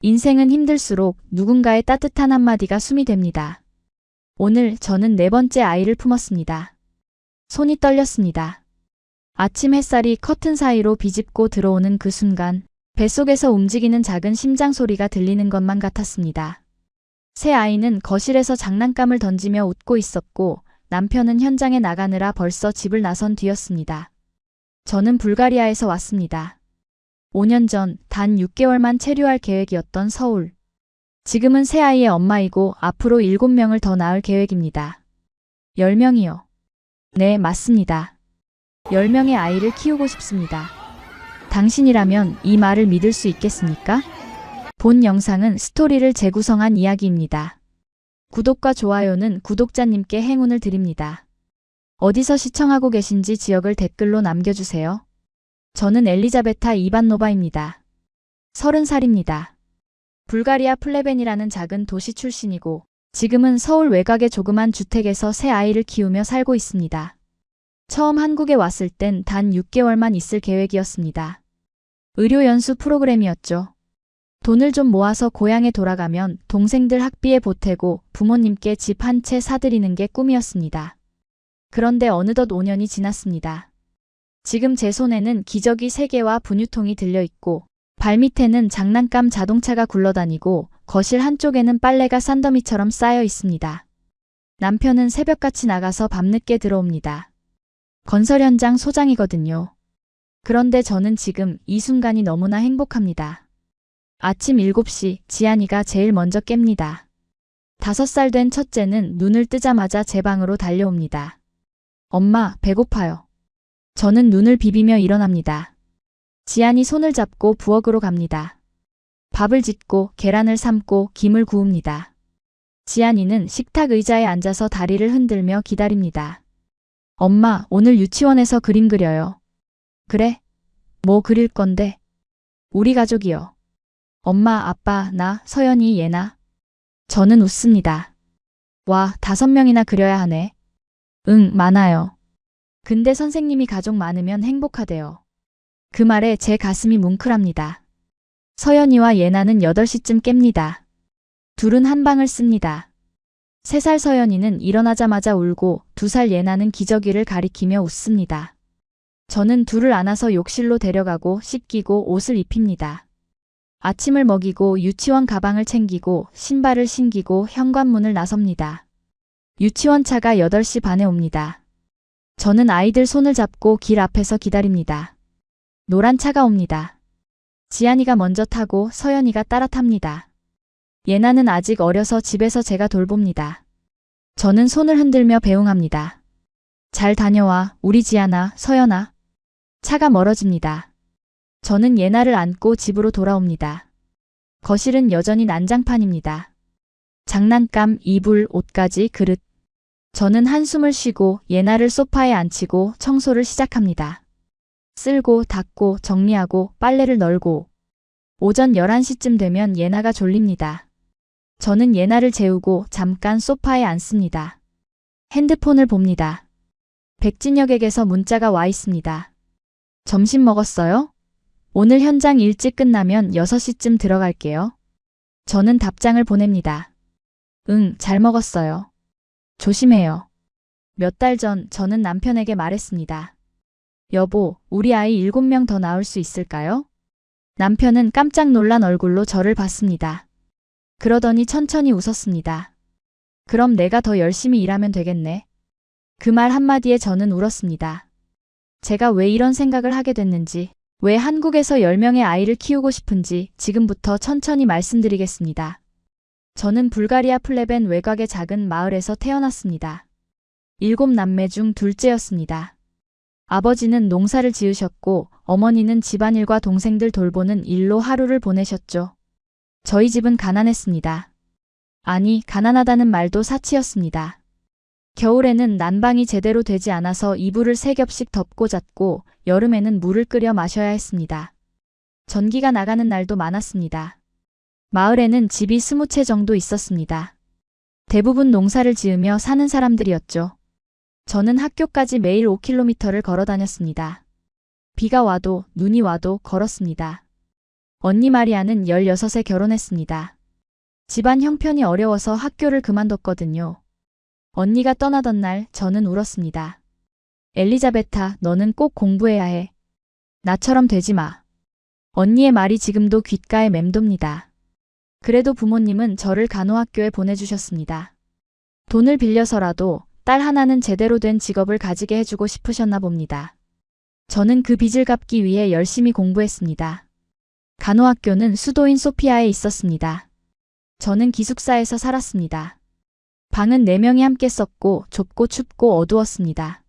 인생은 힘들수록 누군가의 따뜻한 한마디가 숨이 됩니다. 오늘 저는 네 번째 아이를 품었습니다. 손이 떨렸습니다. 아침 햇살이 커튼 사이로 비집고 들어오는 그 순간 뱃속에서 움직이는 작은 심장 소리가 들리는 것만 같았습니다. 새 아이는 거실에서 장난감을 던지며 웃고 있었고 남편은 현장에 나가느라 벌써 집을 나선 뒤였습니다. 저는 불가리아에서 왔습니다. 5년 전 단 6개월만 체류할 계획이었던 서울. 지금은 새 아이의 엄마이고 앞으로 7명을 더 낳을 계획입니다. 10명이요. 네, 맞습니다. 10명의 아이를 키우고 싶습니다. 당신이라면 이 말을 믿을 수 있겠습니까? 본 영상은 스토리를 재구성한 이야기입니다. 구독과 좋아요는 구독자님께 행운을 드립니다. 어디서 시청하고 계신지 지역을 댓글로 남겨주세요. 저는 엘리자베타 이반노바입니다. 30살입니다. 불가리아 플레벤이라는 작은 도시 출신이고 지금은 서울 외곽의 조그만 주택에서 새 아이를 키우며 살고 있습니다. 처음 한국에 왔을 땐 단 6개월만 있을 계획이었습니다. 의료 연수 프로그램이었죠. 돈을 좀 모아서 고향에 돌아가면 동생들 학비에 보태고 부모님께 집 한 채 사드리는 게 꿈이었습니다. 그런데 어느덧 5년이 지났습니다. 지금 제 손에는 기저귀 3개와 분유통이 들려있고 발밑에는 장난감 자동차가 굴러다니고 거실 한쪽에는 빨래가 산더미처럼 쌓여 있습니다. 남편은 새벽같이 나가서 밤늦게 들어옵니다. 건설 현장 소장이거든요. 그런데 저는 지금 이 순간이 너무나 행복합니다. 아침 7시 지안이가 제일 먼저 깹니다. 5살 된 첫째는 눈을 뜨자마자 제 방으로 달려옵니다. 엄마, 배고파요. 저는 눈을 비비며 일어납니다. 지안이 손을 잡고 부엌으로 갑니다. 밥을 짓고 계란을 삶고 김을 구웁니다. 지안이는 식탁 의자에 앉아서 다리를 흔들며 기다립니다. 엄마, 오늘 유치원에서 그림 그려요. 그래? 뭐 그릴 건데? 우리 가족이요. 엄마, 아빠, 나, 서연이, 예나. 저는 웃습니다. 와, 5명이나 그려야 하네. 응, 많아요. 근데 선생님이 가족 많으면 행복하대요. 그 말에 제 가슴이 뭉클합니다. 서연이와 예나는 8시쯤 깹니다. 둘은 한 방을 씁니다. 3살 서연이는 일어나자마자 울고 2살 예나는 기저귀를 가리키며 웃습니다. 저는 둘을 안아서 욕실로 데려가고 씻기고 옷을 입힙니다. 아침을 먹이고 유치원 가방을 챙기고 신발을 신기고 현관문을 나섭니다. 유치원 차가 8시 반에 옵니다. 저는 아이들 손을 잡고 길 앞에서 기다립니다. 노란 차가 옵니다. 지안이가 먼저 타고 서연이가 따라 탑니다. 예나는 아직 어려서 집에서 제가 돌봅니다. 저는 손을 흔들며 배웅합니다. 잘 다녀와, 우리 지안아, 서연아. 차가 멀어집니다. 저는 예나를 안고 집으로 돌아옵니다. 거실은 여전히 난장판입니다. 장난감, 이불, 옷가지, 그릇. 저는 한숨을 쉬고 예나를 소파에 앉히고 청소를 시작합니다. 쓸고 닦고 정리하고 빨래를 널고. 오전 11시쯤 되면 예나가 졸립니다. 저는 예나를 재우고 잠깐 소파에 앉습니다. 핸드폰을 봅니다. 백진혁에게서 문자가 와 있습니다. 점심 먹었어요? 오늘 현장 일찍 끝나면 6시쯤 들어갈게요. 저는 답장을 보냅니다. 응, 잘 먹었어요. 조심해요. 몇 달 전 저는 남편에게 말했습니다. 여보, 우리 아이 7명 더 낳을 수 있을까요? 남편은 깜짝 놀란 얼굴로 저를 봤습니다. 그러더니 천천히 웃었습니다. 그럼 내가 더 열심히 일하면 되겠네. 그 말 한마디에 저는 울었습니다. 제가 왜 이런 생각을 하게 됐는지, 왜 한국에서 10명의 아이를 키우고 싶은지 지금부터 천천히 말씀드리겠습니다. 저는 불가리아 플레벤 외곽의 작은 마을에서 태어났습니다. 7남매 중 둘째였습니다. 아버지는 농사를 지으셨고 어머니는 집안일과 동생들 돌보는 일로 하루를 보내셨죠. 저희 집은 가난했습니다. 아니, 가난하다는 말도 사치였습니다. 겨울에는 난방이 제대로 되지 않아서 이불을 3겹씩 덮고 잤고 여름에는 물을 끓여 마셔야 했습니다. 전기가 나가는 날도 많았습니다. 마을에는 집이 20채 정도 있었습니다. 대부분 농사를 지으며 사는 사람들이었죠. 저는 학교까지 매일 5km를 걸어 다녔습니다. 비가 와도 눈이 와도 걸었습니다. 언니 마리아는 16에 결혼했습니다. 집안 형편이 어려워서 학교를 그만뒀거든요. 언니가 떠나던 날 저는 울었습니다. 엘리자베타, 너는 꼭 공부해야 해. 나처럼 되지 마. 언니의 말이 지금도 귓가에 맴돕니다. 그래도 부모님은 저를 간호학교에 보내주셨습니다. 돈을 빌려서라도 딸 하나는 제대로 된 직업을 가지게 해주고 싶으셨나 봅니다. 저는 그 빚을 갚기 위해 열심히 공부했습니다. 간호학교는 수도인 소피아에 있었습니다. 저는 기숙사에서 살았습니다. 방은 4명이 함께 썼고 좁고 춥고 어두웠습니다.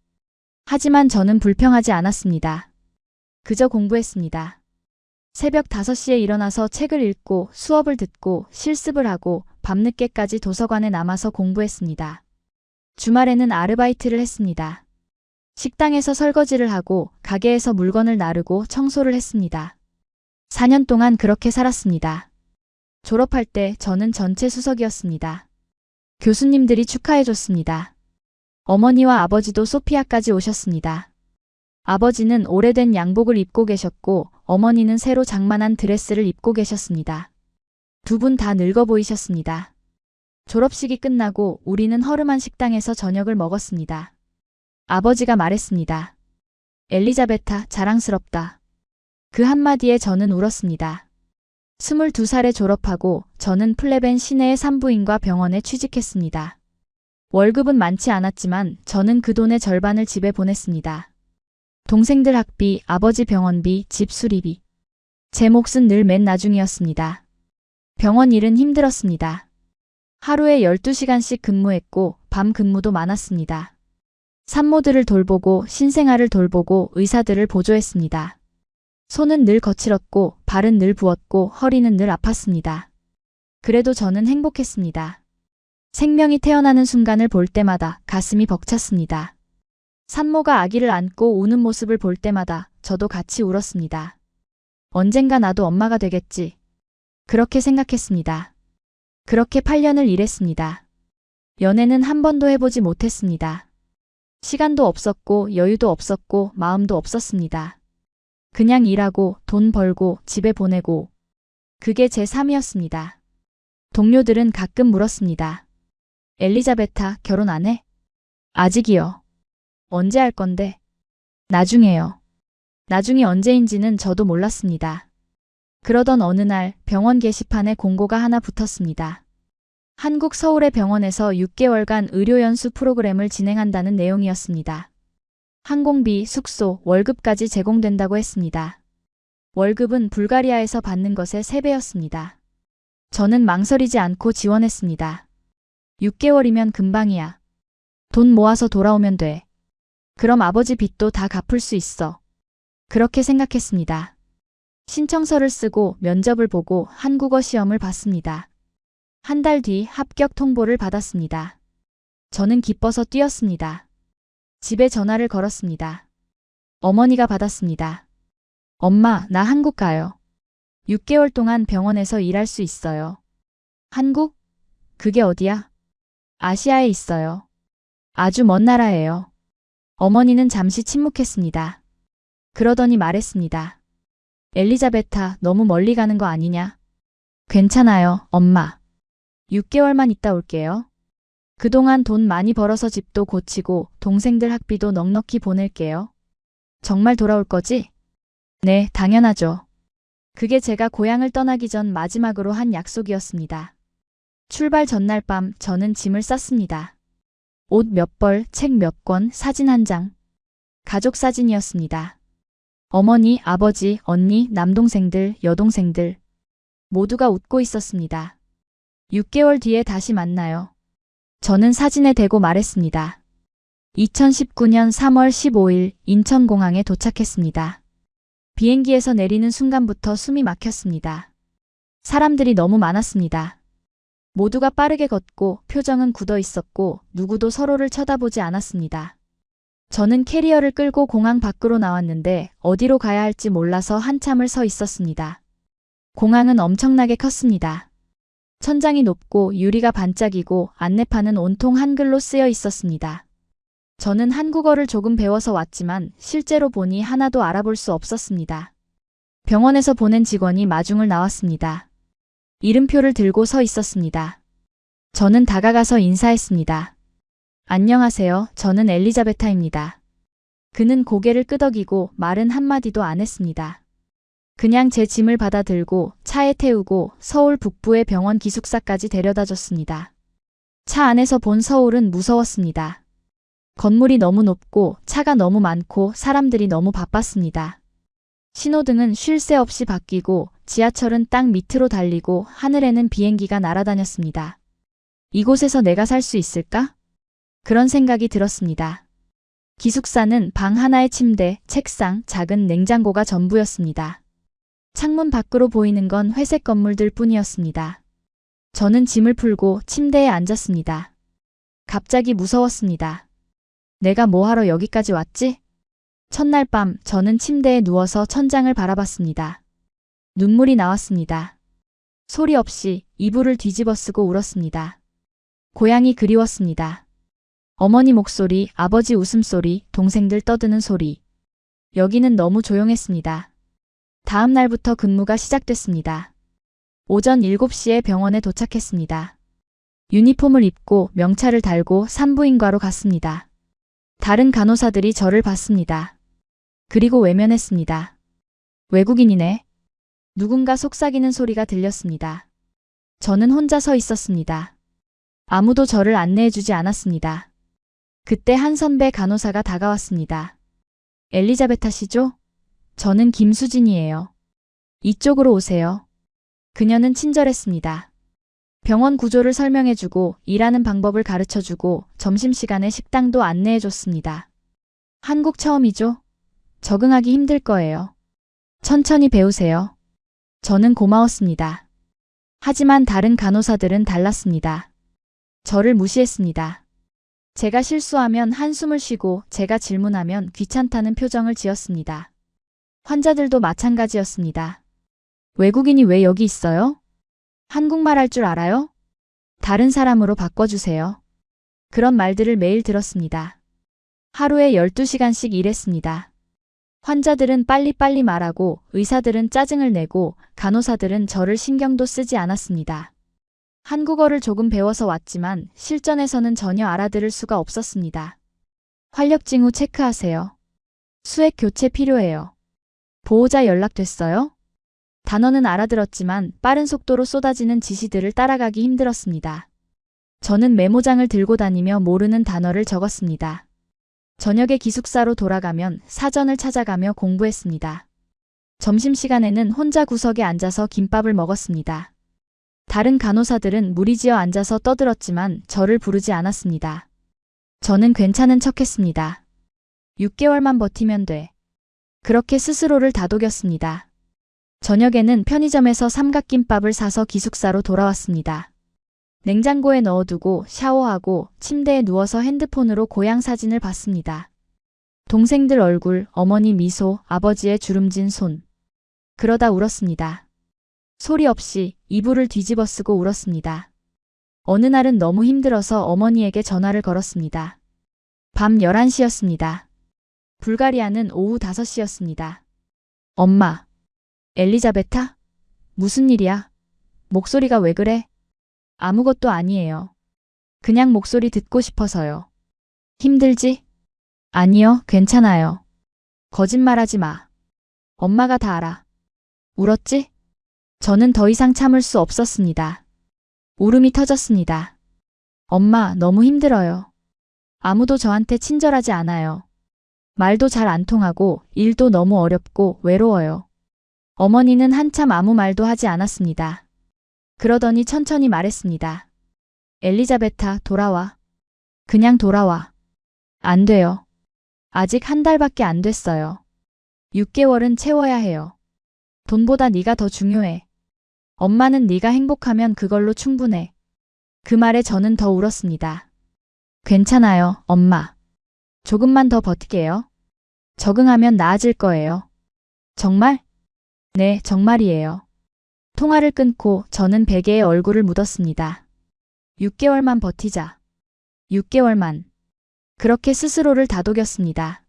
하지만 저는 불평하지 않았습니다. 그저 공부했습니다. 새벽 5시에 일어나서 책을 읽고 수업을 듣고 실습을 하고 밤늦게까지 도서관에 남아서 공부했습니다. 주말에는 아르바이트를 했습니다. 식당에서 설거지를 하고 가게에서 물건을 나르고 청소를 했습니다. 4년 동안 그렇게 살았습니다. 졸업할 때 저는 전체 수석이었습니다. 교수님들이 축하해줬습니다. 어머니와 아버지도 소피아까지 오셨습니다. 아버지는 오래된 양복을 입고 계셨고 어머니는 새로 장만한 드레스를 입고 계셨습니다. 두 분 다 늙어 보이셨습니다. 졸업식이 끝나고 우리는 허름한 식당에서 저녁을 먹었습니다. 아버지가 말했습니다. 엘리자베타, 자랑스럽다. 그 한마디에 저는 울었습니다. 22살에 졸업하고 저는 플레벤 시내의 산부인과 병원에 취직했습니다. 월급은 많지 않았지만 저는 그 돈의 절반을 집에 보냈습니다. 동생들 학비, 아버지 병원비, 집 수리비. 제 몫은 늘 맨 나중이었습니다. 병원 일은 힘들었습니다. 하루에 12시간씩 근무했고 밤 근무도 많았습니다. 산모들을 돌보고 신생아를 돌보고 의사들을 보조했습니다. 손은 늘 거칠었고 발은 늘 부었고 허리는 늘 아팠습니다. 그래도 저는 행복했습니다. 생명이 태어나는 순간을 볼 때마다 가슴이 벅찼습니다. 산모가 아기를 안고 우는 모습을 볼 때마다 저도 같이 울었습니다. 언젠가 나도 엄마가 되겠지. 그렇게 생각했습니다. 그렇게 8년을 일했습니다. 연애는 한 번도 해보지 못했습니다. 시간도 없었고 여유도 없었고 마음도 없었습니다. 그냥 일하고 돈 벌고 집에 보내고 그게 제 삶이었습니다. 동료들은 가끔 물었습니다. 엘리자베타, 결혼 안 해? 아직이요. 언제 할 건데? 나중에요. 나중이 언제인지는 저도 몰랐습니다. 그러던 어느 날 병원 게시판에 공고가 하나 붙었습니다. 한국 서울의 병원에서 6개월간 의료연수 프로그램을 진행한다는 내용이었습니다. 항공비, 숙소, 월급까지 제공된다고 했습니다. 월급은 불가리아에서 받는 것의 3배였습니다. 저는 망설이지 않고 지원했습니다. 6개월이면 금방이야. 돈 모아서 돌아오면 돼. 그럼 아버지 빚도 다 갚을 수 있어. 그렇게 생각했습니다. 신청서를 쓰고 면접을 보고 한국어 시험을 봤습니다. 한 달 뒤 합격 통보를 받았습니다. 저는 기뻐서 뛰었습니다. 집에 전화를 걸었습니다. 어머니가 받았습니다. 엄마, 나 한국 가요. 6개월 동안 병원에서 일할 수 있어요. 한국? 그게 어디야? 아시아에 있어요. 아주 먼 나라예요. 어머니는 잠시 침묵했습니다. 그러더니 말했습니다. 엘리자베타, 너무 멀리 가는 거 아니냐? 괜찮아요, 엄마. 6개월만 있다 올게요. 그동안 돈 많이 벌어서 집도 고치고 동생들 학비도 넉넉히 보낼게요. 정말 돌아올 거지? 네, 당연하죠. 그게 제가 고향을 떠나기 전 마지막으로 한 약속이었습니다. 출발 전날 밤 저는 짐을 쌌습니다. 옷 몇 벌, 책 몇 권, 사진 한 장. 가족 사진이었습니다. 어머니, 아버지, 언니, 남동생들, 여동생들. 모두가 웃고 있었습니다. 6개월 뒤에 다시 만나요. 저는 사진에 대고 말했습니다. 2019년 3월 15일 인천공항에 도착했습니다. 비행기에서 내리는 순간부터 숨이 막혔습니다. 사람들이 너무 많았습니다. 모두가 빠르게 걷고 표정은 굳어 있었고 누구도 서로를 쳐다보지 않았습니다. 저는 캐리어를 끌고 공항 밖으로 나왔는데 어디로 가야 할지 몰라서 한참을 서 있었습니다. 공항은 엄청나게 컸습니다. 천장이 높고 유리가 반짝이고 안내판은 온통 한글로 쓰여 있었습니다. 저는 한국어를 조금 배워서 왔지만 실제로 보니 하나도 알아볼 수 없었습니다. 병원에서 보낸 직원이 마중을 나왔습니다. 이름표를 들고 서 있었습니다. 저는 다가가서 인사했습니다. 안녕하세요. 저는 엘리자베타입니다. 그는 고개를 끄덕이고 말은 한마디도 안 했습니다. 그냥 제 짐을 받아 들고 차에 태우고 서울 북부의 병원 기숙사까지 데려다 줬습니다. 차 안에서 본 서울은 무서웠습니다. 건물이 너무 높고 차가 너무 많고 사람들이 너무 바빴습니다. 신호등은 쉴 새 없이 바뀌고 지하철은 땅 밑으로 달리고 하늘에는 비행기가 날아다녔습니다. 이곳에서 내가 살 수 있을까? 그런 생각이 들었습니다. 기숙사는 방 하나에 침대, 책상, 작은 냉장고가 전부였습니다. 창문 밖으로 보이는 건 회색 건물들 뿐이었습니다. 저는 짐을 풀고 침대에 앉았습니다. 갑자기 무서웠습니다. 내가 뭐하러 여기까지 왔지? 첫날 밤 저는 침대에 누워서 천장을 바라봤습니다. 눈물이 나왔습니다. 소리 없이 이불을 뒤집어 쓰고 울었습니다. 고향이 그리웠습니다. 어머니 목소리, 아버지 웃음소리, 동생들 떠드는 소리. 여기는 너무 조용했습니다. 다음 날부터 근무가 시작됐습니다. 오전 7시에 병원에 도착했습니다. 유니폼을 입고 명찰을 달고 산부인과로 갔습니다. 다른 간호사들이 저를 봤습니다. 그리고 외면했습니다. 외국인이네. 누군가 속삭이는 소리가 들렸습니다. 저는 혼자 서 있었습니다. 아무도 저를 안내해주지 않았습니다. 그때 한 선배 간호사가 다가왔습니다. 엘리자베타 씨죠? 저는 김수진이에요. 이쪽으로 오세요. 그녀는 친절했습니다. 병원 구조를 설명해주고 일하는 방법을 가르쳐주고 점심시간에 식당도 안내해줬습니다. 한국 처음이죠? 적응하기 힘들 거예요. 천천히 배우세요. 저는 고마웠습니다. 하지만 다른 간호사들은 달랐습니다. 저를 무시했습니다. 제가 실수하면 한숨을 쉬고 제가 질문하면 귀찮다는 표정을 지었습니다. 환자들도 마찬가지였습니다. 외국인이 왜 여기 있어요? 한국말 할 줄 알아요? 다른 사람으로 바꿔주세요. 그런 말들을 매일 들었습니다. 하루에 12시간씩 일했습니다. 환자들은 빨리빨리 말하고 의사들은 짜증을 내고 간호사들은 저를 신경도 쓰지 않았습니다. 한국어를 조금 배워서 왔지만 실전에서는 전혀 알아들을 수가 없었습니다. 활력 징후 체크하세요. 수액 교체 필요해요. 보호자 연락됐어요? 단어는 알아들었지만 빠른 속도로 쏟아지는 지시들을 따라가기 힘들었습니다. 저는 메모장을 들고 다니며 모르는 단어를 적었습니다. 저녁에 기숙사로 돌아가면 사전을 찾아가며 공부했습니다. 점심시간에는 혼자 구석에 앉아서 김밥을 먹었습니다. 다른 간호사들은 무리지어 앉아서 떠들었지만 저를 부르지 않았습니다. 저는 괜찮은 척했습니다. 6개월만 버티면 돼. 그렇게 스스로를 다독였습니다. 저녁에는 편의점에서 삼각김밥을 사서 기숙사로 돌아왔습니다. 냉장고에 넣어두고 샤워하고 침대에 누워서 핸드폰으로 고향 사진을 봤습니다. 동생들 얼굴, 어머니 미소, 아버지의 주름진 손. 그러다 울었습니다. 소리 없이 이불을 뒤집어 쓰고 울었습니다. 어느 날은 너무 힘들어서 어머니에게 전화를 걸었습니다. 밤 11시였습니다. 불가리아는 오후 5시였습니다. 엄마. 엘리자베타? 무슨 일이야? 목소리가 왜 그래? 아무것도 아니에요. 그냥 목소리 듣고 싶어서요. 힘들지? 아니요, 괜찮아요. 거짓말하지 마. 엄마가 다 알아. 울었지? 저는 더 이상 참을 수 없었습니다. 울음이 터졌습니다. 엄마, 너무 힘들어요. 아무도 저한테 친절하지 않아요. 말도 잘 안 통하고 일도 너무 어렵고 외로워요. 어머니는 한참 아무 말도 하지 않았습니다. 그러더니 천천히 말했습니다. 엘리자베타, 돌아와. 그냥 돌아와. 안 돼요. 아직 한 달밖에 안 됐어요. 6개월은 채워야 해요. 돈보다 네가 더 중요해. 엄마는 네가 행복하면 그걸로 충분해. 그 말에 저는 더 울었습니다. 괜찮아요, 엄마. 조금만 더 버틸게요. 적응하면 나아질 거예요. 정말? 네, 정말이에요. 통화를 끊고 저는 베개에 얼굴을 묻었습니다. 6개월만 버티자. 6개월만. 그렇게 스스로를 다독였습니다.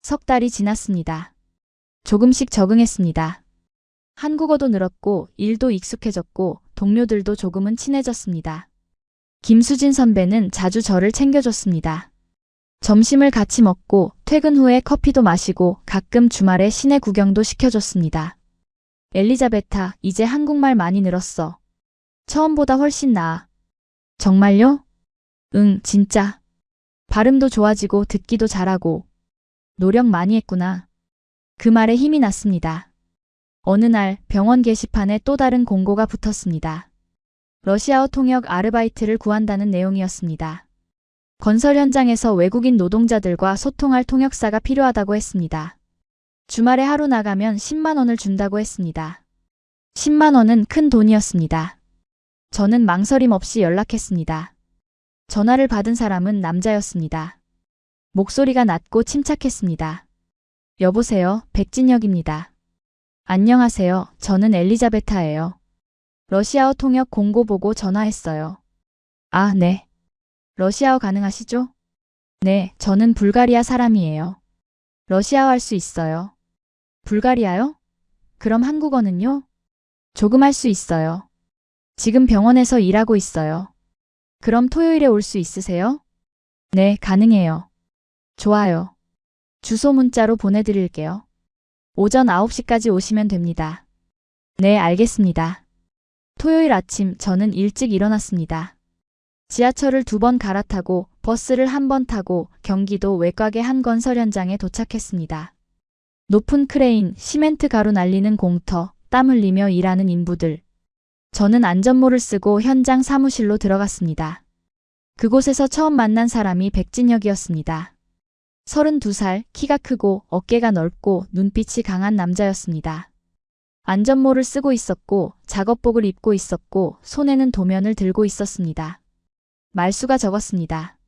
석 달이 지났습니다. 조금씩 적응했습니다. 한국어도 늘었고 일도 익숙해졌고 동료들도 조금은 친해졌습니다. 김수진 선배는 자주 저를 챙겨줬습니다. 점심을 같이 먹고 퇴근 후에 커피도 마시고 가끔 주말에 시내 구경도 시켜줬습니다. 엘리자베타, 이제 한국말 많이 늘었어. 처음보다 훨씬 나아. 정말요? 응, 진짜. 발음도 좋아지고 듣기도 잘하고. 노력 많이 했구나. 그 말에 힘이 났습니다. 어느 날 병원 게시판에 또 다른 공고가 붙었습니다. 러시아어 통역 아르바이트를 구한다는 내용이었습니다. 건설 현장에서 외국인 노동자들과 소통할 통역사가 필요하다고 했습니다. 주말에 하루 나가면 10만 원을 준다고 했습니다. 10만 원은 큰 돈이었습니다. 저는 망설임 없이 연락했습니다. 전화를 받은 사람은 남자였습니다. 목소리가 낮고 침착했습니다. 여보세요, 백진혁입니다. 안녕하세요, 저는 엘리자베타예요. 러시아어 통역 공고 보고 전화했어요. 아, 네. 러시아어 가능하시죠? 네, 저는 불가리아 사람이에요. 러시아어 할 수 있어요. 불가리아요? 그럼 한국어는요? 조금 할 수 있어요. 지금 병원에서 일하고 있어요. 그럼 토요일에 올 수 있으세요? 네, 가능해요. 좋아요. 주소 문자로 보내드릴게요. 오전 9시까지 오시면 됩니다. 네, 알겠습니다. 토요일 아침 저는 일찍 일어났습니다. 지하철을 2번 갈아타고 버스를 1번 타고 경기도 외곽의 한 건설 현장에 도착했습니다. 높은 크레인, 시멘트 가루 날리는 공터, 땀 흘리며 일하는 인부들. 저는 안전모를 쓰고 현장 사무실로 들어갔습니다. 그곳에서 처음 만난 사람이 백진혁이었습니다. 32살, 키가 크고 어깨가 넓고 눈빛이 강한 남자였습니다. 안전모를 쓰고 있었고 작업복을 입고 있었고 손에는 도면을 들고 있었습니다. 말수가 적었습니다.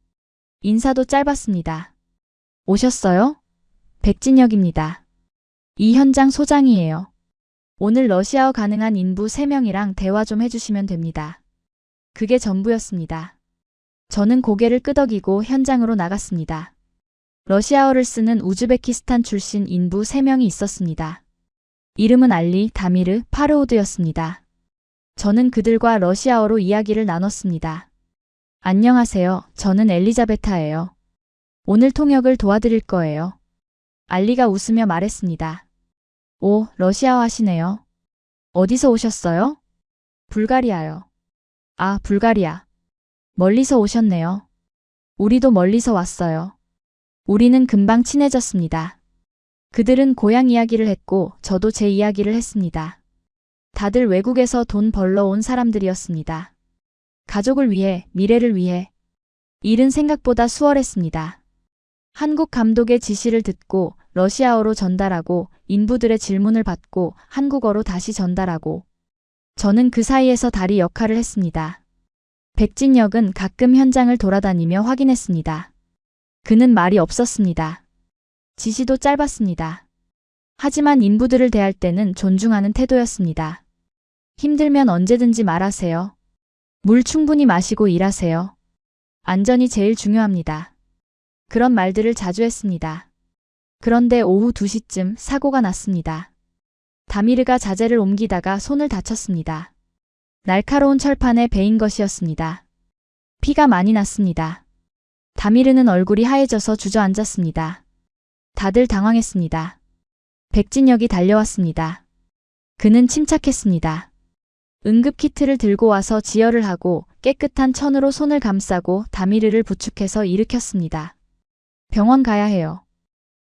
인사도 짧았습니다. 오셨어요? 백진혁입니다. 이 현장 소장이에요. 오늘 러시아어 가능한 인부 3명이랑 대화 좀 해주시면 됩니다. 그게 전부였습니다. 저는 고개를 끄덕이고 현장으로 나갔습니다. 러시아어를 쓰는 우즈베키스탄 출신 인부 3명이 있었습니다. 이름은 알리, 다미르, 파르오드였습니다. 저는 그들과 러시아어로 이야기를 나눴습니다. 안녕하세요. 저는 엘리자베타예요. 오늘 통역을 도와드릴 거예요. 알리가 웃으며 말했습니다. 오, 러시아어 하시네요. 어디서 오셨어요? 불가리아요. 아, 불가리아. 멀리서 오셨네요. 우리도 멀리서 왔어요. 우리는 금방 친해졌습니다. 그들은 고향 이야기를 했고 저도 제 이야기를 했습니다. 다들 외국에서 돈 벌러 온 사람들이었습니다. 가족을 위해, 미래를 위해. 일은 생각보다 수월했습니다. 한국 감독의 지시를 듣고 러시아어로 전달하고 인부들의 질문을 받고 한국어로 다시 전달하고. 저는 그 사이에서 다리 역할을 했습니다. 백진혁은 가끔 현장을 돌아다니며 확인했습니다. 그는 말이 없었습니다. 지시도 짧았습니다. 하지만 인부들을 대할 때는 존중하는 태도였습니다. 힘들면 언제든지 말하세요. 물 충분히 마시고 일하세요. 안전이 제일 중요합니다. 그런 말들을 자주 했습니다. 그런데 오후 2시쯤 사고가 났습니다. 다미르가 자재를 옮기다가 손을 다쳤습니다. 날카로운 철판에 베인 것이었습니다. 피가 많이 났습니다. 다미르는 얼굴이 하얘져서 주저앉았습니다. 다들 당황했습니다. 백진혁이 달려왔습니다. 그는 침착했습니다. 응급키트를 들고 와서 지혈을 하고 깨끗한 천으로 손을 감싸고 다미르를 부축해서 일으켰습니다. 병원 가야 해요.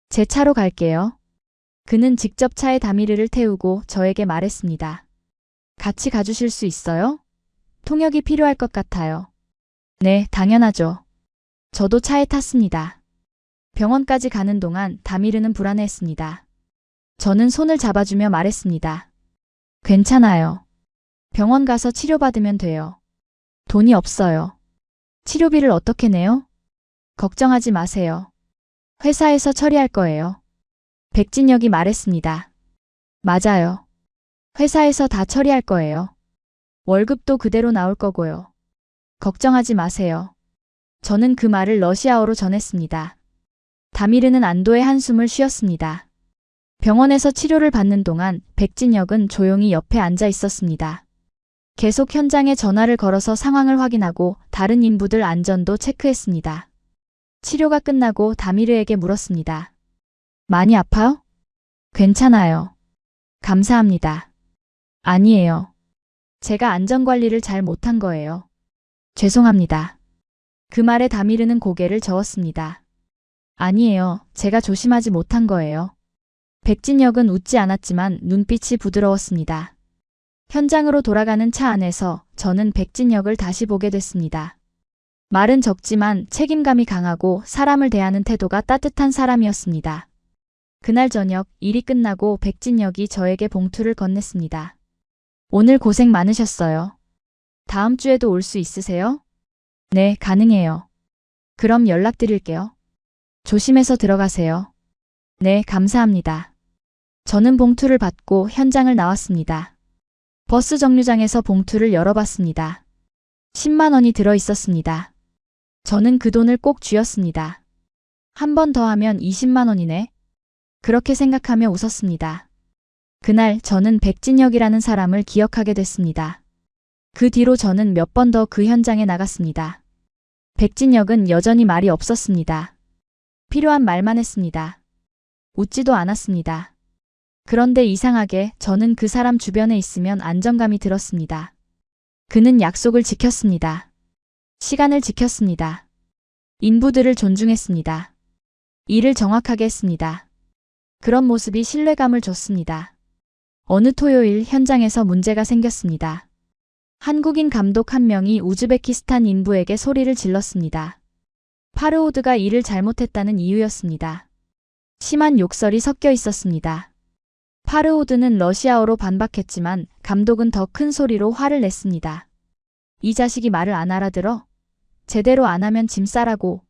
제 차로 갈게요. 그는 직접 차에 다미르를 태우고 저에게 말했습니다. 같이 가주실 수 있어요? 통역이 필요할 것 같아요. 네, 당연하죠. 저도 차에 탔습니다. 병원까지 가는 동안 다미르는 불안해했습니다. 저는 손을 잡아주며 말했습니다. 괜찮아요. 병원 가서 치료받으면 돼요. 돈이 없어요. 치료비를 어떻게 내요? 걱정하지 마세요. 회사에서 처리할 거예요. 백진혁이 말했습니다. 맞아요. 회사에서 다 처리할 거예요. 월급도 그대로 나올 거고요. 걱정하지 마세요. 저는 그 말을 러시아어로 전했습니다. 다미르는 안도의 한숨을 쉬었습니다. 병원에서 치료를 받는 동안 백진혁은 조용히 옆에 앉아 있었습니다. 계속 현장에 전화를 걸어서 상황을 확인하고 다른 인부들 안전도 체크했습니다. 치료가 끝나고 다미르에게 물었습니다. 많이 아파요? 괜찮아요. 감사합니다. 아니에요. 제가 안전관리를 잘 못한 거예요. 죄송합니다. 그 말에 다미르는 고개를 저었습니다. 아니에요. 제가 조심하지 못한 거예요. 백진혁은 웃지 않았지만 눈빛이 부드러웠습니다. 현장으로 돌아가는 차 안에서 저는 백진혁을 다시 보게 됐습니다. 말은 적지만 책임감이 강하고 사람을 대하는 태도가 따뜻한 사람이었습니다. 그날 저녁 일이 끝나고 백진혁이 저에게 봉투를 건넸습니다. 오늘 고생 많으셨어요. 다음 주에도 올 수 있으세요? 네, 가능해요. 그럼 연락드릴게요. 조심해서 들어가세요. 네, 감사합니다. 저는 봉투를 받고 현장을 나왔습니다. 버스 정류장에서 봉투를 열어봤습니다. 10만 원이 들어 있었습니다. 저는 그 돈을 꼭 쥐었습니다. 한 번 더 하면 20만 원이네. 그렇게 생각하며 웃었습니다. 그날 저는 백진혁이라는 사람을 기억하게 됐습니다. 그 뒤로 저는 몇 번 더 그 현장에 나갔습니다. 백진혁은 여전히 말이 없었습니다. 필요한 말만 했습니다. 웃지도 않았습니다. 그런데 이상하게 저는 그 사람 주변에 있으면 안정감이 들었습니다. 그는 약속을 지켰습니다. 시간을 지켰습니다. 인부들을 존중했습니다. 일을 정확하게 했습니다. 그런 모습이 신뢰감을 줬습니다. 어느 토요일 현장에서 문제가 생겼습니다. 한국인 감독 한 명이 우즈베키스탄 인부에게 소리를 질렀습니다. 파르오드가 일을 잘못했다는 이유였습니다. 심한 욕설이 섞여 있었습니다. 파르오드는 러시아어로 반박했지만 감독은 더 큰 소리로 화를 냈습니다. 이 자식이 말을 안 알아들어? 제대로 안 하면 짐 싸라고.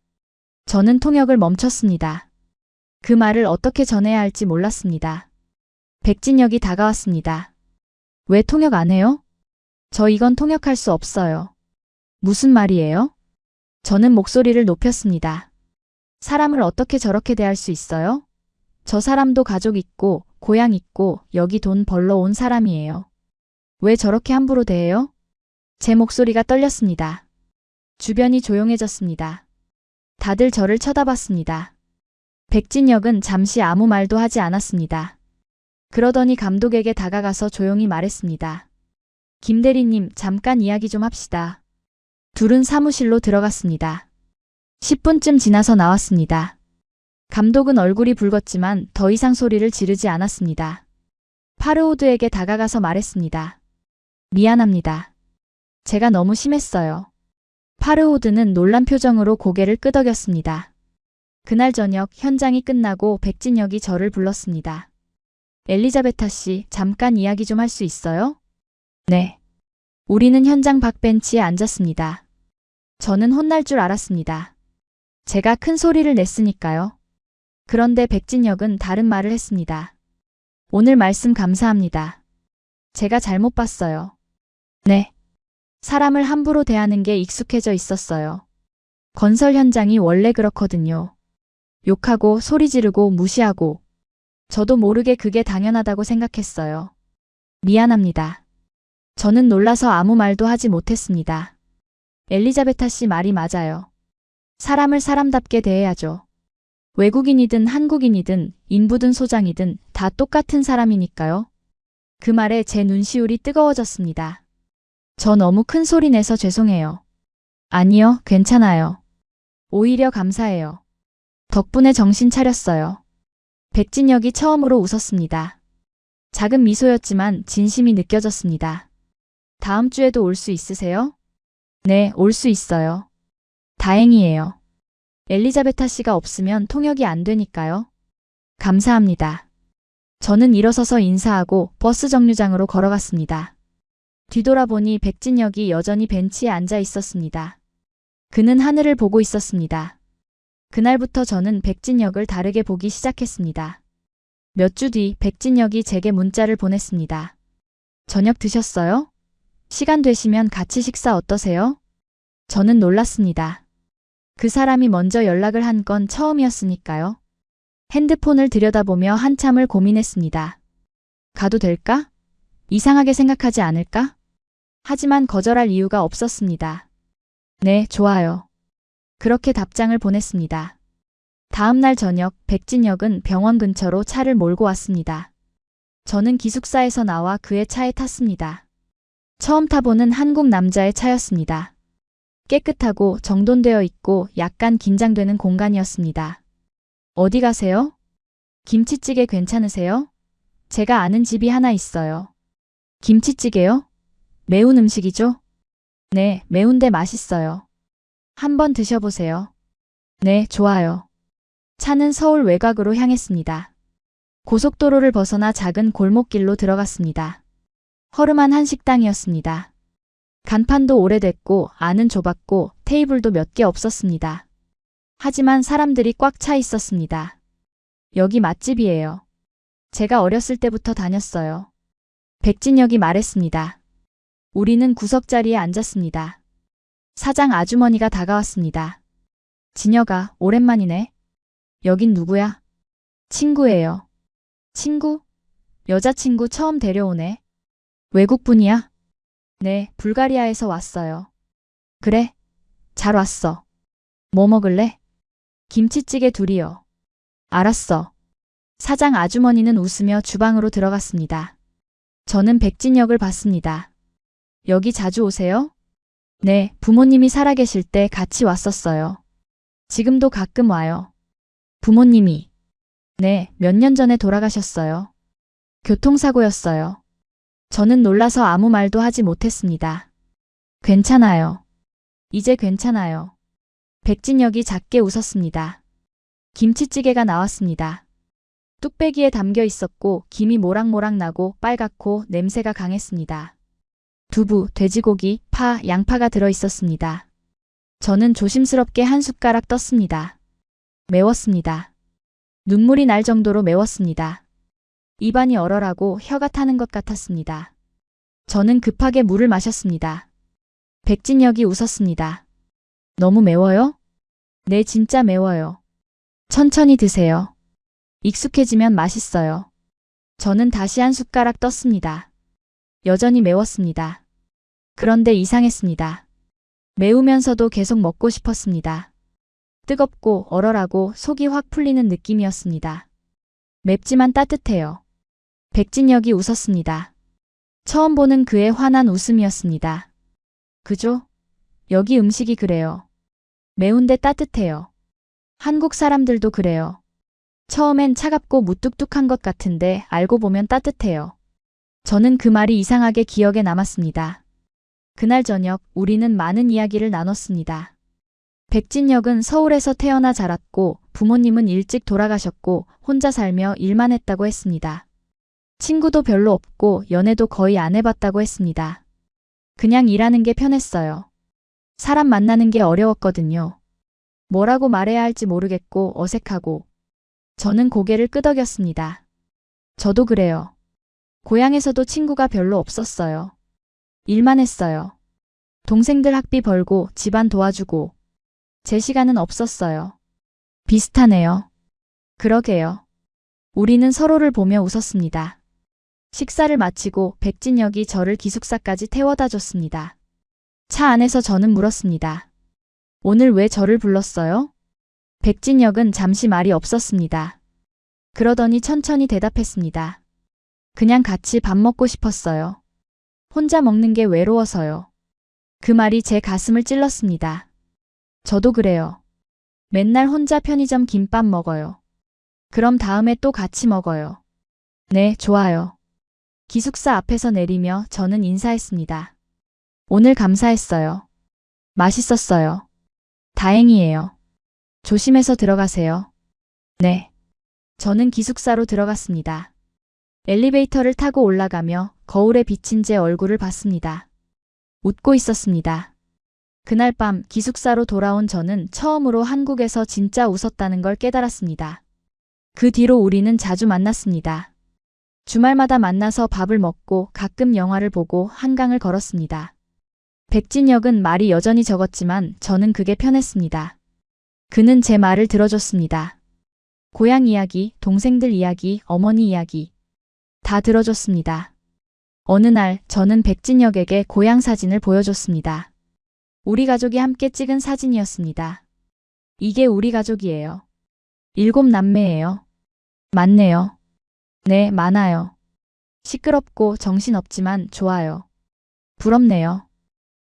저는 통역을 멈췄습니다. 그 말을 어떻게 전해야 할지 몰랐습니다. 백진혁이 다가왔습니다. 왜 통역 안 해요? 저 이건 통역할 수 없어요. 무슨 말이에요? 저는 목소리를 높였습니다. 사람을 어떻게 저렇게 대할 수 있어요? 저 사람도 가족 있고 고향 있고 여기 돈 벌러 온 사람이에요. 왜 저렇게 함부로 대해요? 제 목소리가 떨렸습니다. 주변이 조용해졌습니다. 다들 저를 쳐다봤습니다. 백진혁은 잠시 아무 말도 하지 않았습니다. 그러더니 감독에게 다가가서 조용히 말했습니다. 김 대리님, 잠깐 이야기 좀 합시다. 둘은 사무실로 들어갔습니다. 10분쯤 지나서 나왔습니다. 감독은 얼굴이 붉었지만 더 이상 소리를 지르지 않았습니다. 파르오드에게 다가가서 말했습니다. 미안합니다. 제가 너무 심했어요. 파르오드는 놀란 표정으로 고개를 끄덕였습니다. 그날 저녁 현장이 끝나고 백진혁이 저를 불렀습니다. 엘리자베타 씨, 잠깐 이야기 좀 할 수 있어요? 네. 우리는 현장 밖 벤치에 앉았습니다. 저는 혼날 줄 알았습니다. 제가 큰 소리를 냈으니까요. 그런데 백진혁은 다른 말을 했습니다. 오늘 말씀 감사합니다. 제가 잘못 봤어요. 네. 사람을 함부로 대하는 게 익숙해져 있었어요. 건설 현장이 원래 그렇거든요. 욕하고 소리 지르고 무시하고. 저도 모르게 그게 당연하다고 생각했어요. 미안합니다. 저는 놀라서 아무 말도 하지 못했습니다. 엘리자베타 씨 말이 맞아요. 사람을 사람답게 대해야죠. 외국인이든 한국인이든 인부든 소장이든 다 똑같은 사람이니까요. 그 말에 제 눈시울이 뜨거워졌습니다. 저 너무 큰 소리 내서 죄송해요. 아니요, 괜찮아요. 오히려 감사해요. 덕분에 정신 차렸어요. 백진혁이 처음으로 웃었습니다. 작은 미소였지만 진심이 느껴졌습니다. 다음 주에도 올 수 있으세요? 네, 올 수 있어요. 다행이에요. 엘리자베타 씨가 없으면 통역이 안 되니까요. 감사합니다. 저는 일어서서 인사하고 버스 정류장으로 걸어갔습니다. 뒤돌아보니 백진혁이 여전히 벤치에 앉아 있었습니다. 그는 하늘을 보고 있었습니다. 그날부터 저는 백진혁을 다르게 보기 시작했습니다. 몇 주 뒤 백진혁이 제게 문자를 보냈습니다. 저녁 드셨어요? 시간 되시면 같이 식사 어떠세요? 저는 놀랐습니다. 그 사람이 먼저 연락을 한 건 처음이었으니까요. 핸드폰을 들여다보며 한참을 고민했습니다. 가도 될까? 이상하게 생각하지 않을까? 하지만 거절할 이유가 없었습니다. 네, 좋아요. 그렇게 답장을 보냈습니다. 다음 날 저녁 백진혁은 병원 근처로 차를 몰고 왔습니다. 저는 기숙사에서 나와 그의 차에 탔습니다. 처음 타보는 한국 남자의 차였습니다. 깨끗하고 정돈되어 있고 약간 긴장되는 공간이었습니다. 어디 가세요? 김치찌개 괜찮으세요? 제가 아는 집이 하나 있어요. 김치찌개요? 매운 음식이죠? 네, 매운데 맛있어요. 한번 드셔보세요. 네, 좋아요. 차는 서울 외곽으로 향했습니다. 고속도로를 벗어나 작은 골목길로 들어갔습니다. 허름한 한식당이었습니다. 간판도 오래됐고 안은 좁았고 테이블도 몇 개 없었습니다. 하지만 사람들이 꽉 차 있었습니다. 여기 맛집이에요. 제가 어렸을 때부터 다녔어요. 백진혁이 말했습니다. 우리는 구석자리에 앉았습니다. 사장 아주머니가 다가왔습니다. 진혁아, 오랜만이네. 여긴 누구야? 친구예요. 친구? 여자친구 처음 데려오네. 외국분이야? 네, 불가리아에서 왔어요. 그래? 잘 왔어. 뭐 먹을래? 김치찌개 둘이요. 알았어. 사장 아주머니는 웃으며 주방으로 들어갔습니다. 저는 백진혁을 봤습니다. 여기 자주 오세요? 네, 부모님이 살아계실 때 같이 왔었어요. 지금도 가끔 와요. 부모님이? 네, 몇 년 전에 돌아가셨어요. 교통사고였어요. 저는 놀라서 아무 말도 하지 못했습니다. 괜찮아요. 이제 괜찮아요. 백진혁이 작게 웃었습니다. 김치찌개가 나왔습니다. 뚝배기에 담겨 있었고 김이 모락모락 나고 빨갛고 냄새가 강했습니다. 두부, 돼지고기, 파, 양파가 들어 있었습니다. 저는 조심스럽게 한 숟가락 떴습니다. 매웠습니다. 눈물이 날 정도로 매웠습니다. 입안이 얼얼하고 혀가 타는 것 같았습니다. 저는 급하게 물을 마셨습니다. 백진혁이 웃었습니다. 너무 매워요? 네, 진짜 매워요. 천천히 드세요. 익숙해지면 맛있어요. 저는 다시 한 숟가락 떴습니다. 여전히 매웠습니다. 그런데 이상했습니다. 매우면서도 계속 먹고 싶었습니다. 뜨겁고 얼얼하고 속이 확 풀리는 느낌이었습니다. 맵지만 따뜻해요. 백진혁이 웃었습니다. 처음 보는 그의 환한 웃음이었습니다. 그죠? 여기 음식이 그래요. 매운데 따뜻해요. 한국 사람들도 그래요. 처음엔 차갑고 무뚝뚝한 것 같은데 알고 보면 따뜻해요. 저는 그 말이 이상하게 기억에 남았습니다. 그날 저녁 우리는 많은 이야기를 나눴습니다. 백진혁은 서울에서 태어나 자랐고 부모님은 일찍 돌아가셨고 혼자 살며 일만 했다고 했습니다. 친구도 별로 없고 연애도 거의 안 해봤다고 했습니다. 그냥 일하는 게 편했어요. 사람 만나는 게 어려웠거든요. 뭐라고 말해야 할지 모르겠고 어색하고. 저는 고개를 끄덕였습니다. 저도 그래요. 고향에서도 친구가 별로 없었어요. 일만 했어요. 동생들 학비 벌고 집안 도와주고. 제 시간은 없었어요. 비슷하네요. 그러게요. 우리는 서로를 보며 웃었습니다. 식사를 마치고 백진혁이 저를 기숙사까지 태워다 줬습니다. 차 안에서 저는 물었습니다. 오늘 왜 저를 불렀어요? 백진혁은 잠시 말이 없었습니다. 그러더니 천천히 대답했습니다. 그냥 같이 밥 먹고 싶었어요. 혼자 먹는 게 외로워서요. 그 말이 제 가슴을 찔렀습니다. 저도 그래요. 맨날 혼자 편의점 김밥 먹어요. 그럼 다음에 또 같이 먹어요. 네, 좋아요. 기숙사 앞에서 내리며 저는 인사했습니다. 오늘 감사했어요. 맛있었어요. 다행이에요. 조심해서 들어가세요. 네. 저는 기숙사로 들어갔습니다. 엘리베이터를 타고 올라가며 거울에 비친 제 얼굴을 봤습니다. 웃고 있었습니다. 그날 밤 기숙사로 돌아온 저는 처음으로 한국에서 진짜 웃었다는 걸 깨달았습니다. 그 뒤로 우리는 자주 만났습니다. 주말마다 만나서 밥을 먹고 가끔 영화를 보고 한강을 걸었습니다. 백진혁은 말이 여전히 적었지만 저는 그게 편했습니다. 그는 제 말을 들어줬습니다. 고향 이야기, 동생들 이야기, 어머니 이야기 다 들어줬습니다. 어느 날 저는 백진혁에게 고향 사진을 보여줬습니다. 우리 가족이 함께 찍은 사진이었습니다. 이게 우리 가족이에요. 7남매예요. 많네요. 네, 많아요. 시끄럽고 정신없지만 좋아요. 부럽네요.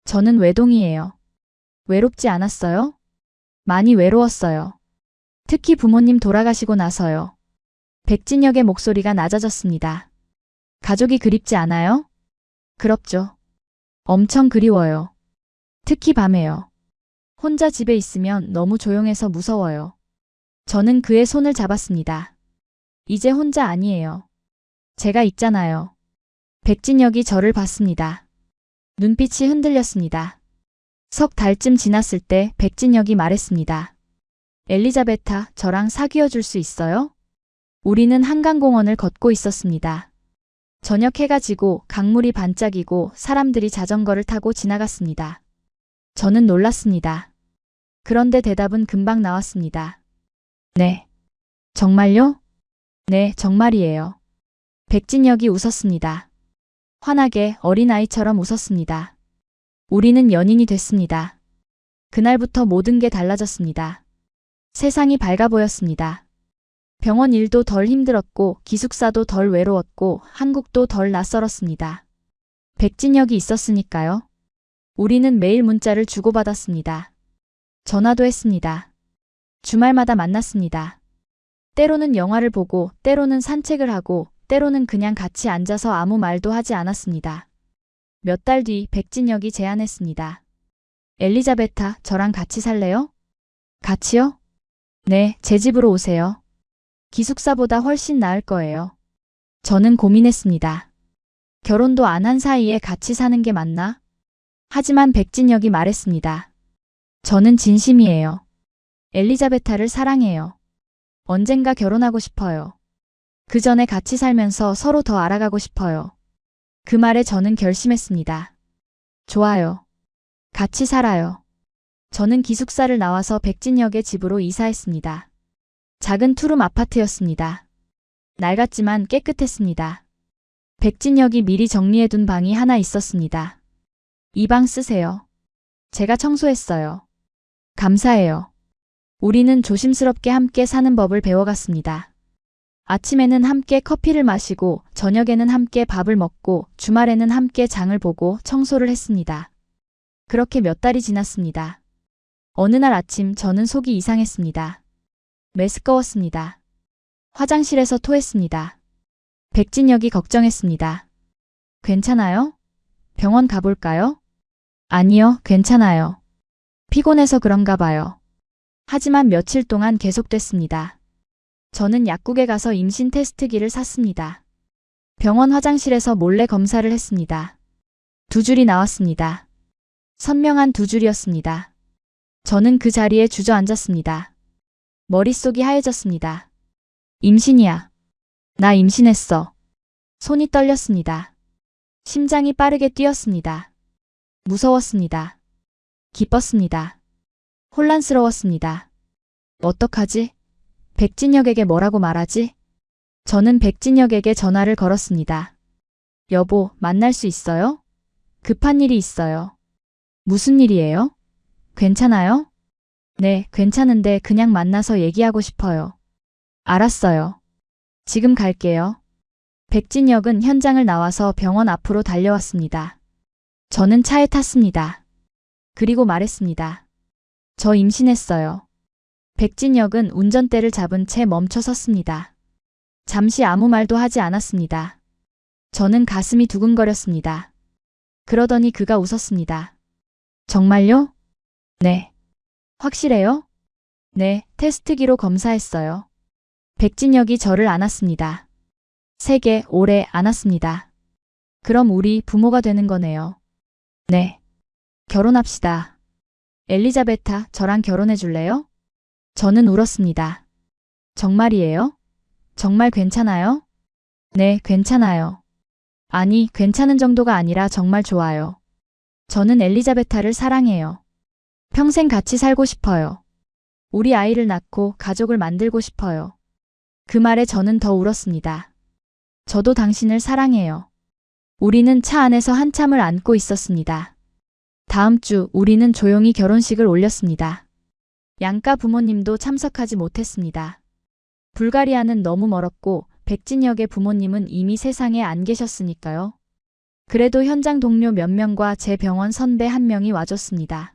저는 외동이에요. 외롭지 않았어요? 많이 외로웠어요. 특히 부모님 돌아가시고 나서요. 백진혁의 목소리가 낮아졌습니다. 가족이 그립지 않아요? 그렇죠. 엄청 그리워요. 특히 밤에요. 혼자 집에 있으면 너무 조용해서 무서워요. 저는 그의 손을 잡았습니다. 이제 혼자 아니에요. 제가 있잖아요. 백진혁이 저를 봤습니다. 눈빛이 흔들렸습니다. 석 달쯤 지났을 때 백진혁이 말했습니다. 엘리자베타, 저랑 사귀어 줄 수 있어요? 우리는 한강공원을 걷고 있었습니다. 저녁 해가 지고 강물이 반짝이고 사람들이 자전거를 타고 지나갔습니다. 저는 놀랐습니다. 그런데 대답은 금방 나왔습니다. 네. 정말요? 네, 정말이에요. 백진혁이 웃었습니다. 환하게 어린아이처럼 웃었습니다. 우리는 연인이 됐습니다. 그날부터 모든 게 달라졌습니다. 세상이 밝아 보였습니다. 병원 일도 덜 힘들었고 기숙사도 덜 외로웠고 한국도 덜 낯설었습니다. 백진혁이 있었으니까요. 우리는 매일 문자를 주고받았습니다. 전화도 했습니다. 주말마다 만났습니다. 때로는 영화를 보고 때로는 산책을 하고 때로는 그냥 같이 앉아서 아무 말도 하지 않았습니다. 몇 달 뒤 백진혁이 제안했습니다. 엘리자베타, 저랑 같이 살래요? 같이요? 네, 제 집으로 오세요. 기숙사보다 훨씬 나을 거예요. 저는 고민했습니다. 결혼도 안 한 사이에 같이 사는 게 맞나? 하지만 백진혁이 말했습니다. 저는 진심이에요. 엘리자베타를 사랑해요. 언젠가 결혼하고 싶어요. 그 전에 같이 살면서 서로 더 알아가고 싶어요. 그 말에 저는 결심했습니다. 좋아요. 같이 살아요. 저는 기숙사를 나와서 백진혁의 집으로 이사했습니다. 작은 투룸 아파트였습니다. 낡았지만 깨끗했습니다. 백진혁이 미리 정리해둔 방이 하나 있었습니다. 이 방 쓰세요. 제가 청소했어요. 감사해요. 우리는 조심스럽게 함께 사는 법을 배워갔습니다. 아침에는 함께 커피를 마시고 저녁에는 함께 밥을 먹고 주말에는 함께 장을 보고 청소를 했습니다. 그렇게 몇 달이 지났습니다. 어느 날 아침 저는 속이 이상했습니다. 메스꺼웠습니다. 화장실에서 토했습니다. 백진혁이 걱정했습니다. 괜찮아요? 병원 가볼까요? 아니요, 괜찮아요. 피곤해서 그런가 봐요. 하지만 며칠 동안 계속됐습니다. 저는 약국에 가서 임신 테스트기를 샀습니다. 병원 화장실에서 몰래 검사를 했습니다. 2줄이 나왔습니다. 선명한 2줄이었습니다. 저는 그 자리에 주저앉았습니다. 머릿속이 하얘졌습니다. 임신이야. 나 임신했어. 손이 떨렸습니다. 심장이 빠르게 뛰었습니다. 무서웠습니다. 기뻤습니다. 혼란스러웠습니다. 어떡하지? 백진혁에게 뭐라고 말하지? 저는 백진혁에게 전화를 걸었습니다. 여보, 만날 수 있어요? 급한 일이 있어요. 무슨 일이에요? 괜찮아요? 네, 괜찮은데 그냥 만나서 얘기하고 싶어요. 알았어요. 지금 갈게요. 백진혁은 현장을 나와서 병원 앞으로 달려왔습니다. 저는 차에 탔습니다. 그리고 말했습니다. 저 임신했어요. 백진혁은 운전대를 잡은 채 멈춰 섰습니다. 잠시 아무 말도 하지 않았습니다. 저는 가슴이 두근거렸습니다. 그러더니 그가 웃었습니다. 정말요? 네. 확실해요? 네, 테스트기로 검사했어요. 백진혁이 저를 안았습니다. 세게 오래 안았습니다. 그럼 우리 부모가 되는 거네요. 네. 결혼합시다. 엘리자베타, 저랑 결혼해 줄래요? 저는 울었습니다. 정말이에요? 정말 괜찮아요? 네, 괜찮아요. 아니, 괜찮은 정도가 아니라 정말 좋아요. 저는 엘리자베타를 사랑해요. 평생 같이 살고 싶어요. 우리 아이를 낳고 가족을 만들고 싶어요. 그 말에 저는 더 울었습니다. 저도 당신을 사랑해요. 우리는 차 안에서 한참을 안고 있었습니다. 다음 주 우리는 조용히 결혼식을 올렸습니다. 양가 부모님도 참석하지 못했습니다. 불가리아는 너무 멀었고 백진역의 부모님은 이미 세상에 안 계셨으니까요. 그래도 현장 동료 몇 명과 제 병원 선배 한 명이 와줬습니다.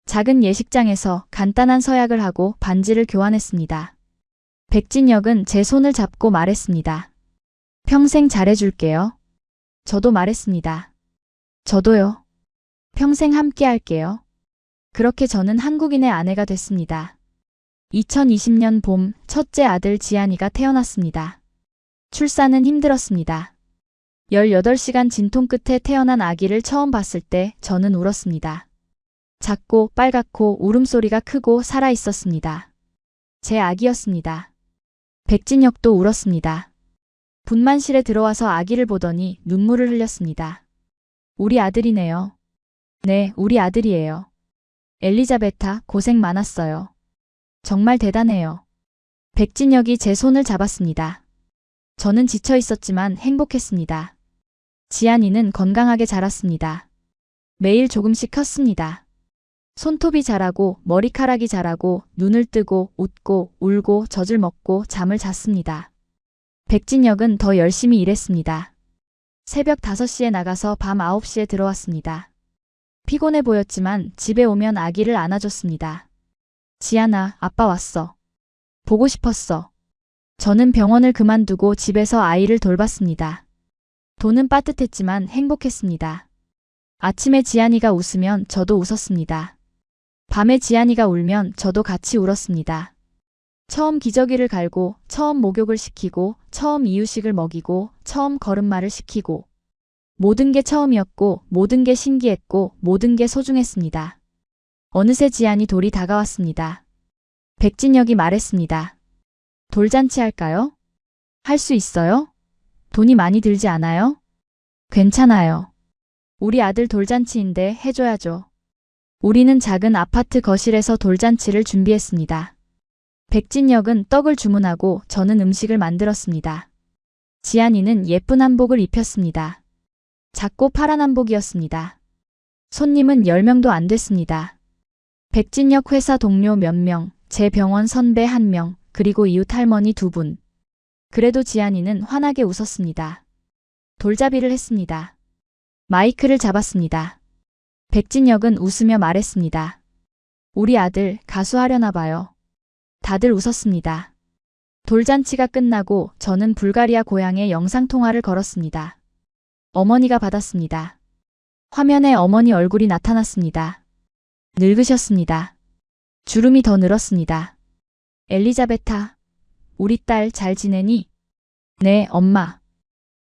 작은 예식장에서 간단한 서약을 하고 반지를 교환했습니다. 백진역은 제 손을 잡고 말했습니다. 평생 잘해줄게요. 저도 말했습니다. 저도요. 평생 함께 할게요. 그렇게 저는 한국인의 아내가 됐습니다. 2020년 봄 첫째 아들 지안이가 태어났습니다. 출산은 힘들었습니다. 18시간 진통 끝에 태어난 아기를 처음 봤을 때 저는 울었습니다. 작고 빨갛고 울음소리가 크고 살아있었습니다. 제 아기였습니다. 백진역도 울었습니다. 분만실에 들어와서 아기를 보더니 눈물을 흘렸습니다. 우리 아들이네요. 네, 우리 아들이에요. 엘리자베타, 고생 많았어요. 정말 대단해요. 백진역이 제 손을 잡았습니다. 저는 지쳐 있었지만 행복했습니다. 지안이는 건강하게 자랐습니다. 매일 조금씩 컸습니다. 손톱이 자라고 머리카락이 자라고 눈을 뜨고 웃고 울고 젖을 먹고 잠을 잤습니다. 백진역은 더 열심히 일했습니다. 새벽 5시에 나가서 밤 9시에 들어왔습니다. 피곤해 보였지만 집에 오면 아기를 안아줬습니다. 지안아, 아빠 왔어. 보고 싶었어. 저는 병원을 그만두고 집에서 아이를 돌봤습니다. 돈은 빠듯했지만 행복했습니다. 아침에 지안이가 웃으면 저도 웃었습니다. 밤에 지안이가 울면 저도 같이 울었습니다. 처음 기저귀를 갈고, 처음 목욕을 시키고, 처음 이유식을 먹이고, 처음 걸음마를 시키고. 모든 게 처음이었고, 모든 게 신기했고, 모든 게 소중했습니다. 어느새 지안이 돌이 다가왔습니다. 백진역이 말했습니다. 돌잔치 할까요? 할 수 있어요? 돈이 많이 들지 않아요? 괜찮아요. 우리 아들 돌잔치인데 해줘야죠. 우리는 작은 아파트 거실에서 돌잔치를 준비했습니다. 백진역은 떡을 주문하고 저는 음식을 만들었습니다. 지안이는 예쁜 한복을 입혔습니다. 작고 파란 한복이었습니다. 손님은 10명도 안 됐습니다. 백진역 회사 동료 몇 명, 제 병원 선배 1명, 그리고 이웃 할머니 2분. 그래도 지안이는 환하게 웃었습니다. 돌잡이를 했습니다. 마이크를 잡았습니다. 백진역은 웃으며 말했습니다. 우리 아들 가수 하려나 봐요. 다들 웃었습니다. 돌잔치가 끝나고 저는 불가리아 고향에 영상통화를 걸었습니다. 어머니가 받았습니다. 화면에 어머니 얼굴이 나타났습니다. 늙으셨습니다. 주름이 더 늘었습니다. 엘리자베타, 우리 딸 잘 지내니? 네, 엄마.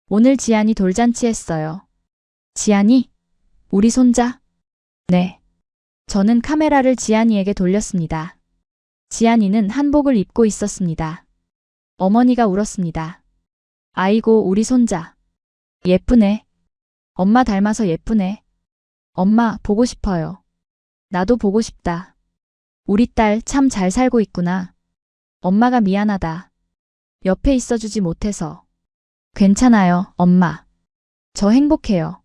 오늘 지안이 돌잔치 했어요. 지안이? 우리 손자? 네. 저는 카메라를 지안이에게 돌렸습니다. 지안이는 한복을 입고 있었습니다. 어머니가 울었습니다. 아이고, 우리 손자. 예쁘네. 엄마 닮아서 예쁘네. 엄마, 보고 싶어요. 나도 보고 싶다. 우리 딸 참 잘 살고 있구나. 엄마가 미안하다. 옆에 있어주지 못해서. 괜찮아요, 엄마. 저 행복해요.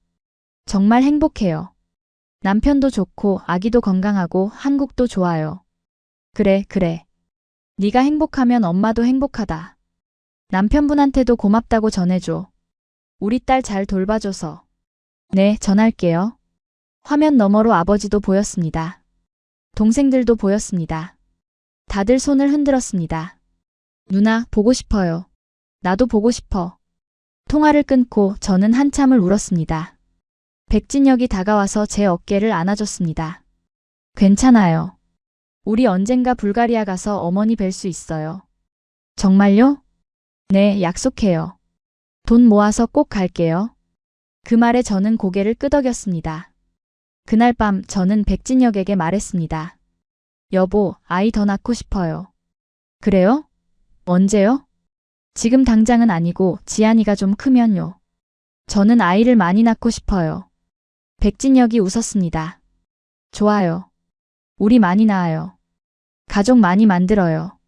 정말 행복해요. 남편도 좋고 아기도 건강하고 한국도 좋아요. 그래, 그래. 네가 행복하면 엄마도 행복하다. 남편분한테도 고맙다고 전해줘. 우리 딸 잘 돌봐줘서. 네, 전할게요. 화면 너머로 아버지도 보였습니다. 동생들도 보였습니다. 다들 손을 흔들었습니다. 누나, 보고 싶어요. 나도 보고 싶어. 통화를 끊고 저는 한참을 울었습니다. 백진역이 다가와서 제 어깨를 안아줬습니다. 괜찮아요. 우리 언젠가 불가리아 가서 어머니 뵐 수 있어요. 정말요? 네, 약속해요. 돈 모아서 꼭 갈게요. 그 말에 저는 고개를 끄덕였습니다. 그날 밤 저는 백진역에게 말했습니다. 여보, 아이 더 낳고 싶어요. 그래요? 언제요? 지금 당장은 아니고 지안이가 좀 크면요. 저는 아이를 많이 낳고 싶어요. 백진역이 웃었습니다. 좋아요. 우리 많이 낳아요. 가족 많이 만들어요.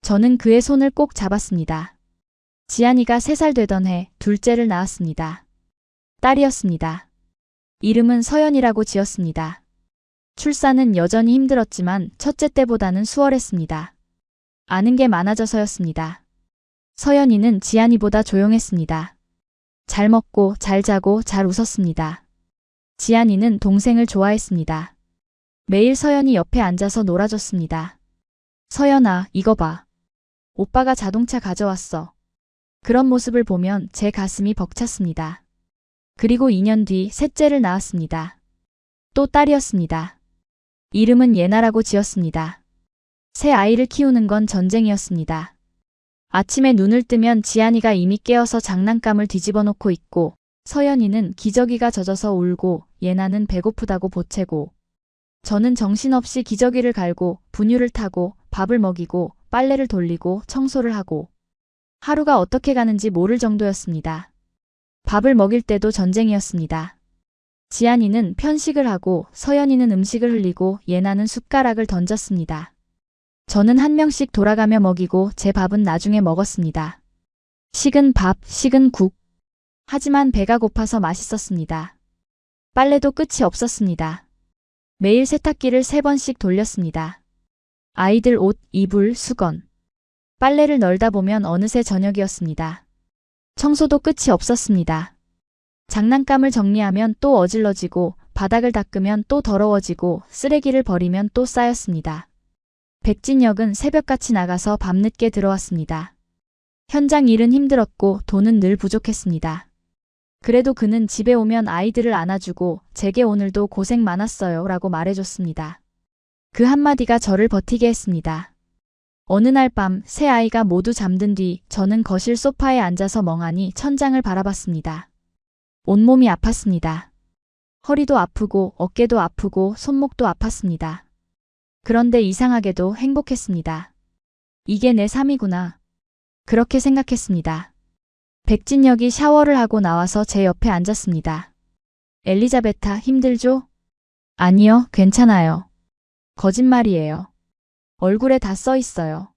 저는 그의 손을 꼭 잡았습니다. 지안이가 3살 되던 해 둘째를 낳았습니다. 딸이었습니다. 이름은 서연이라고 지었습니다. 출산은 여전히 힘들었지만 첫째 때보다는 수월했습니다. 아는 게 많아져서였습니다. 서연이는 지안이보다 조용했습니다. 잘 먹고 잘 자고 잘 웃었습니다. 지안이는 동생을 좋아했습니다. 매일 서연이 옆에 앉아서 놀아줬습니다. 서연아, 이거 봐. 오빠가 자동차 가져왔어. 그런 모습을 보면 제 가슴이 벅찼습니다. 그리고 2년 뒤 셋째를 낳았습니다. 또 딸이었습니다. 이름은 예나라고 지었습니다. 새 아이를 키우는 건 전쟁이었습니다. 아침에 눈을 뜨면 지안이가 이미 깨어서 장난감을 뒤집어 놓고 있고, 서연이는 기저귀가 젖어서 울고, 예나는 배고프다고 보채고, 저는 정신없이 기저귀를 갈고, 분유를 타고, 밥을 먹이고, 빨래를 돌리고, 청소를 하고, 하루가 어떻게 가는지 모를 정도였습니다. 밥을 먹일 때도 전쟁이었습니다. 지안이는 편식을 하고, 서연이는 음식을 흘리고, 예나는 숟가락을 던졌습니다. 저는 한 명씩 돌아가며 먹이고 제 밥은 나중에 먹었습니다. 식은 밥, 식은 국. 하지만 배가 고파서 맛있었습니다. 빨래도 끝이 없었습니다. 매일 세탁기를 3번씩 돌렸습니다. 아이들 옷, 이불, 수건. 빨래를 널다 보면 어느새 저녁이었습니다. 청소도 끝이 없었습니다. 장난감을 정리하면 또 어질러지고, 바닥을 닦으면 또 더러워지고, 쓰레기를 버리면 또 쌓였습니다. 백진역은 새벽같이 나가서 밤늦게 들어왔습니다. 현장 일은 힘들었고 돈은 늘 부족했습니다. 그래도 그는 집에 오면 아이들을 안아주고 제게 오늘도 고생 많았어요 라고 말해줬습니다. 그 한마디가 저를 버티게 했습니다. 어느 날 밤 세 아이가 모두 잠든 뒤 저는 거실 소파에 앉아서 멍하니 천장을 바라봤습니다. 온몸이 아팠습니다. 허리도 아프고 어깨도 아프고 손목도 아팠습니다. 그런데 이상하게도 행복했습니다. 이게 내 삶이구나. 그렇게 생각했습니다. 백진역이 샤워를 하고 나와서 제 옆에 앉았습니다. 엘리자베타, 힘들죠? 아니요, 괜찮아요. 거짓말이에요. 얼굴에 다 써 있어요.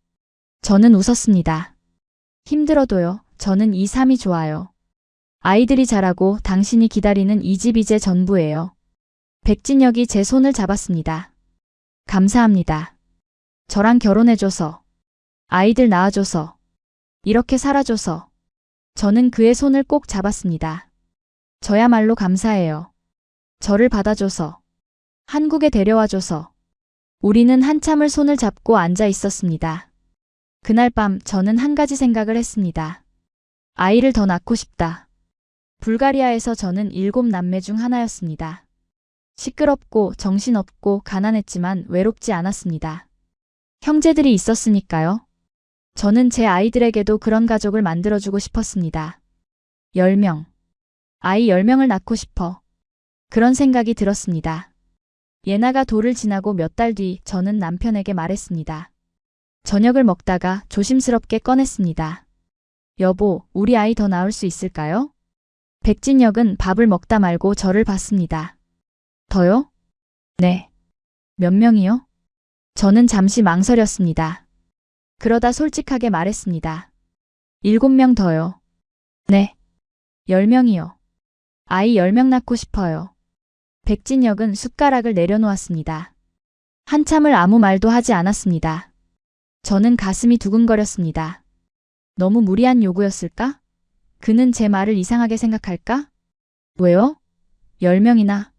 저는 웃었습니다. 힘들어도요. 저는 이 삶이 좋아요. 아이들이 자라고 당신이 기다리는 이 집 이제 전부예요. 백진역이 제 손을 잡았습니다. 감사합니다. 저랑 결혼해줘서, 아이들 낳아줘서, 이렇게 살아줘서. 저는 그의 손을 꼭 잡았습니다. 저야말로 감사해요. 저를 받아줘서, 한국에 데려와줘서. 우리는 한참을 손을 잡고 앉아 있었습니다. 그날 밤 저는 한 가지 생각을 했습니다. 아이를 더 낳고 싶다. 불가리아에서 저는 7남매 중 하나였습니다. 시끄럽고 정신없고 가난했지만 외롭지 않았습니다. 형제들이 있었으니까요. 저는 제 아이들에게도 그런 가족을 만들어주고 싶었습니다. 10명. 아이 10명을 낳고 싶어. 그런 생각이 들었습니다. 예나가 돌을 지나고 몇 달 뒤 저는 남편에게 말했습니다. 저녁을 먹다가 조심스럽게 꺼냈습니다. 여보, 우리 아이 더 낳을 수 있을까요? 백진역은 밥을 먹다 말고 저를 봤습니다. 더요? 네. 몇 명이요? 저는 잠시 망설였습니다. 그러다 솔직하게 말했습니다. 7명 더요. 네. 10명이요. 아이 10명 낳고 싶어요. 백진역은 숟가락을 내려놓았습니다. 한참을 아무 말도 하지 않았습니다. 저는 가슴이 두근거렸습니다. 너무 무리한 요구였을까? 그는 제 말을 이상하게 생각할까? 왜요? 10명이나.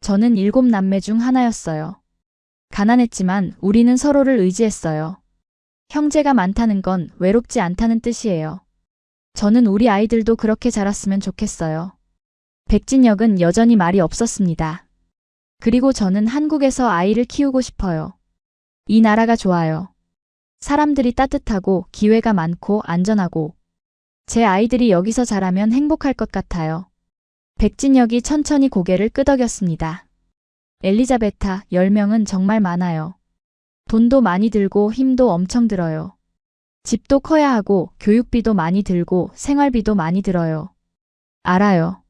저는 7남매 중 하나였어요. 가난했지만 우리는 서로를 의지했어요. 형제가 많다는 건 외롭지 않다는 뜻이에요. 저는 우리 아이들도 그렇게 자랐으면 좋겠어요. 백진역은 여전히 말이 없었습니다. 그리고 저는 한국에서 아이를 키우고 싶어요. 이 나라가 좋아요. 사람들이 따뜻하고 기회가 많고 안전하고 제 아이들이 여기서 자라면 행복할 것 같아요. 백진역이 천천히 고개를 끄덕였습니다. 엘리자베타, 10명은 정말 많아요. 돈도 많이 들고 힘도 엄청 들어요. 집도 커야 하고 교육비도 많이 들고 생활비도 많이 들어요. 알아요.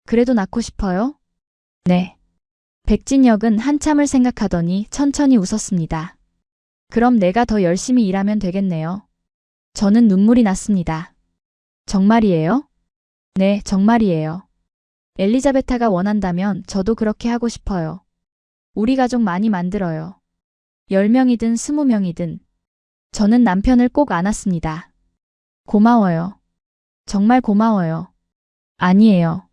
그래도 낳고 싶어요? 네. 백진역은 한참을 생각하더니 천천히 웃었습니다. 그럼 내가 더 열심히 일하면 되겠네요. 저는 눈물이 났습니다. 정말이에요? 네, 정말이에요. 엘리자베타가 원한다면 저도 그렇게 하고 싶어요. 우리 가족 많이 만들어요. 10명이든 20명이든. 저는 남편을 꼭 안았습니다. 고마워요. 정말 고마워요. 아니에요.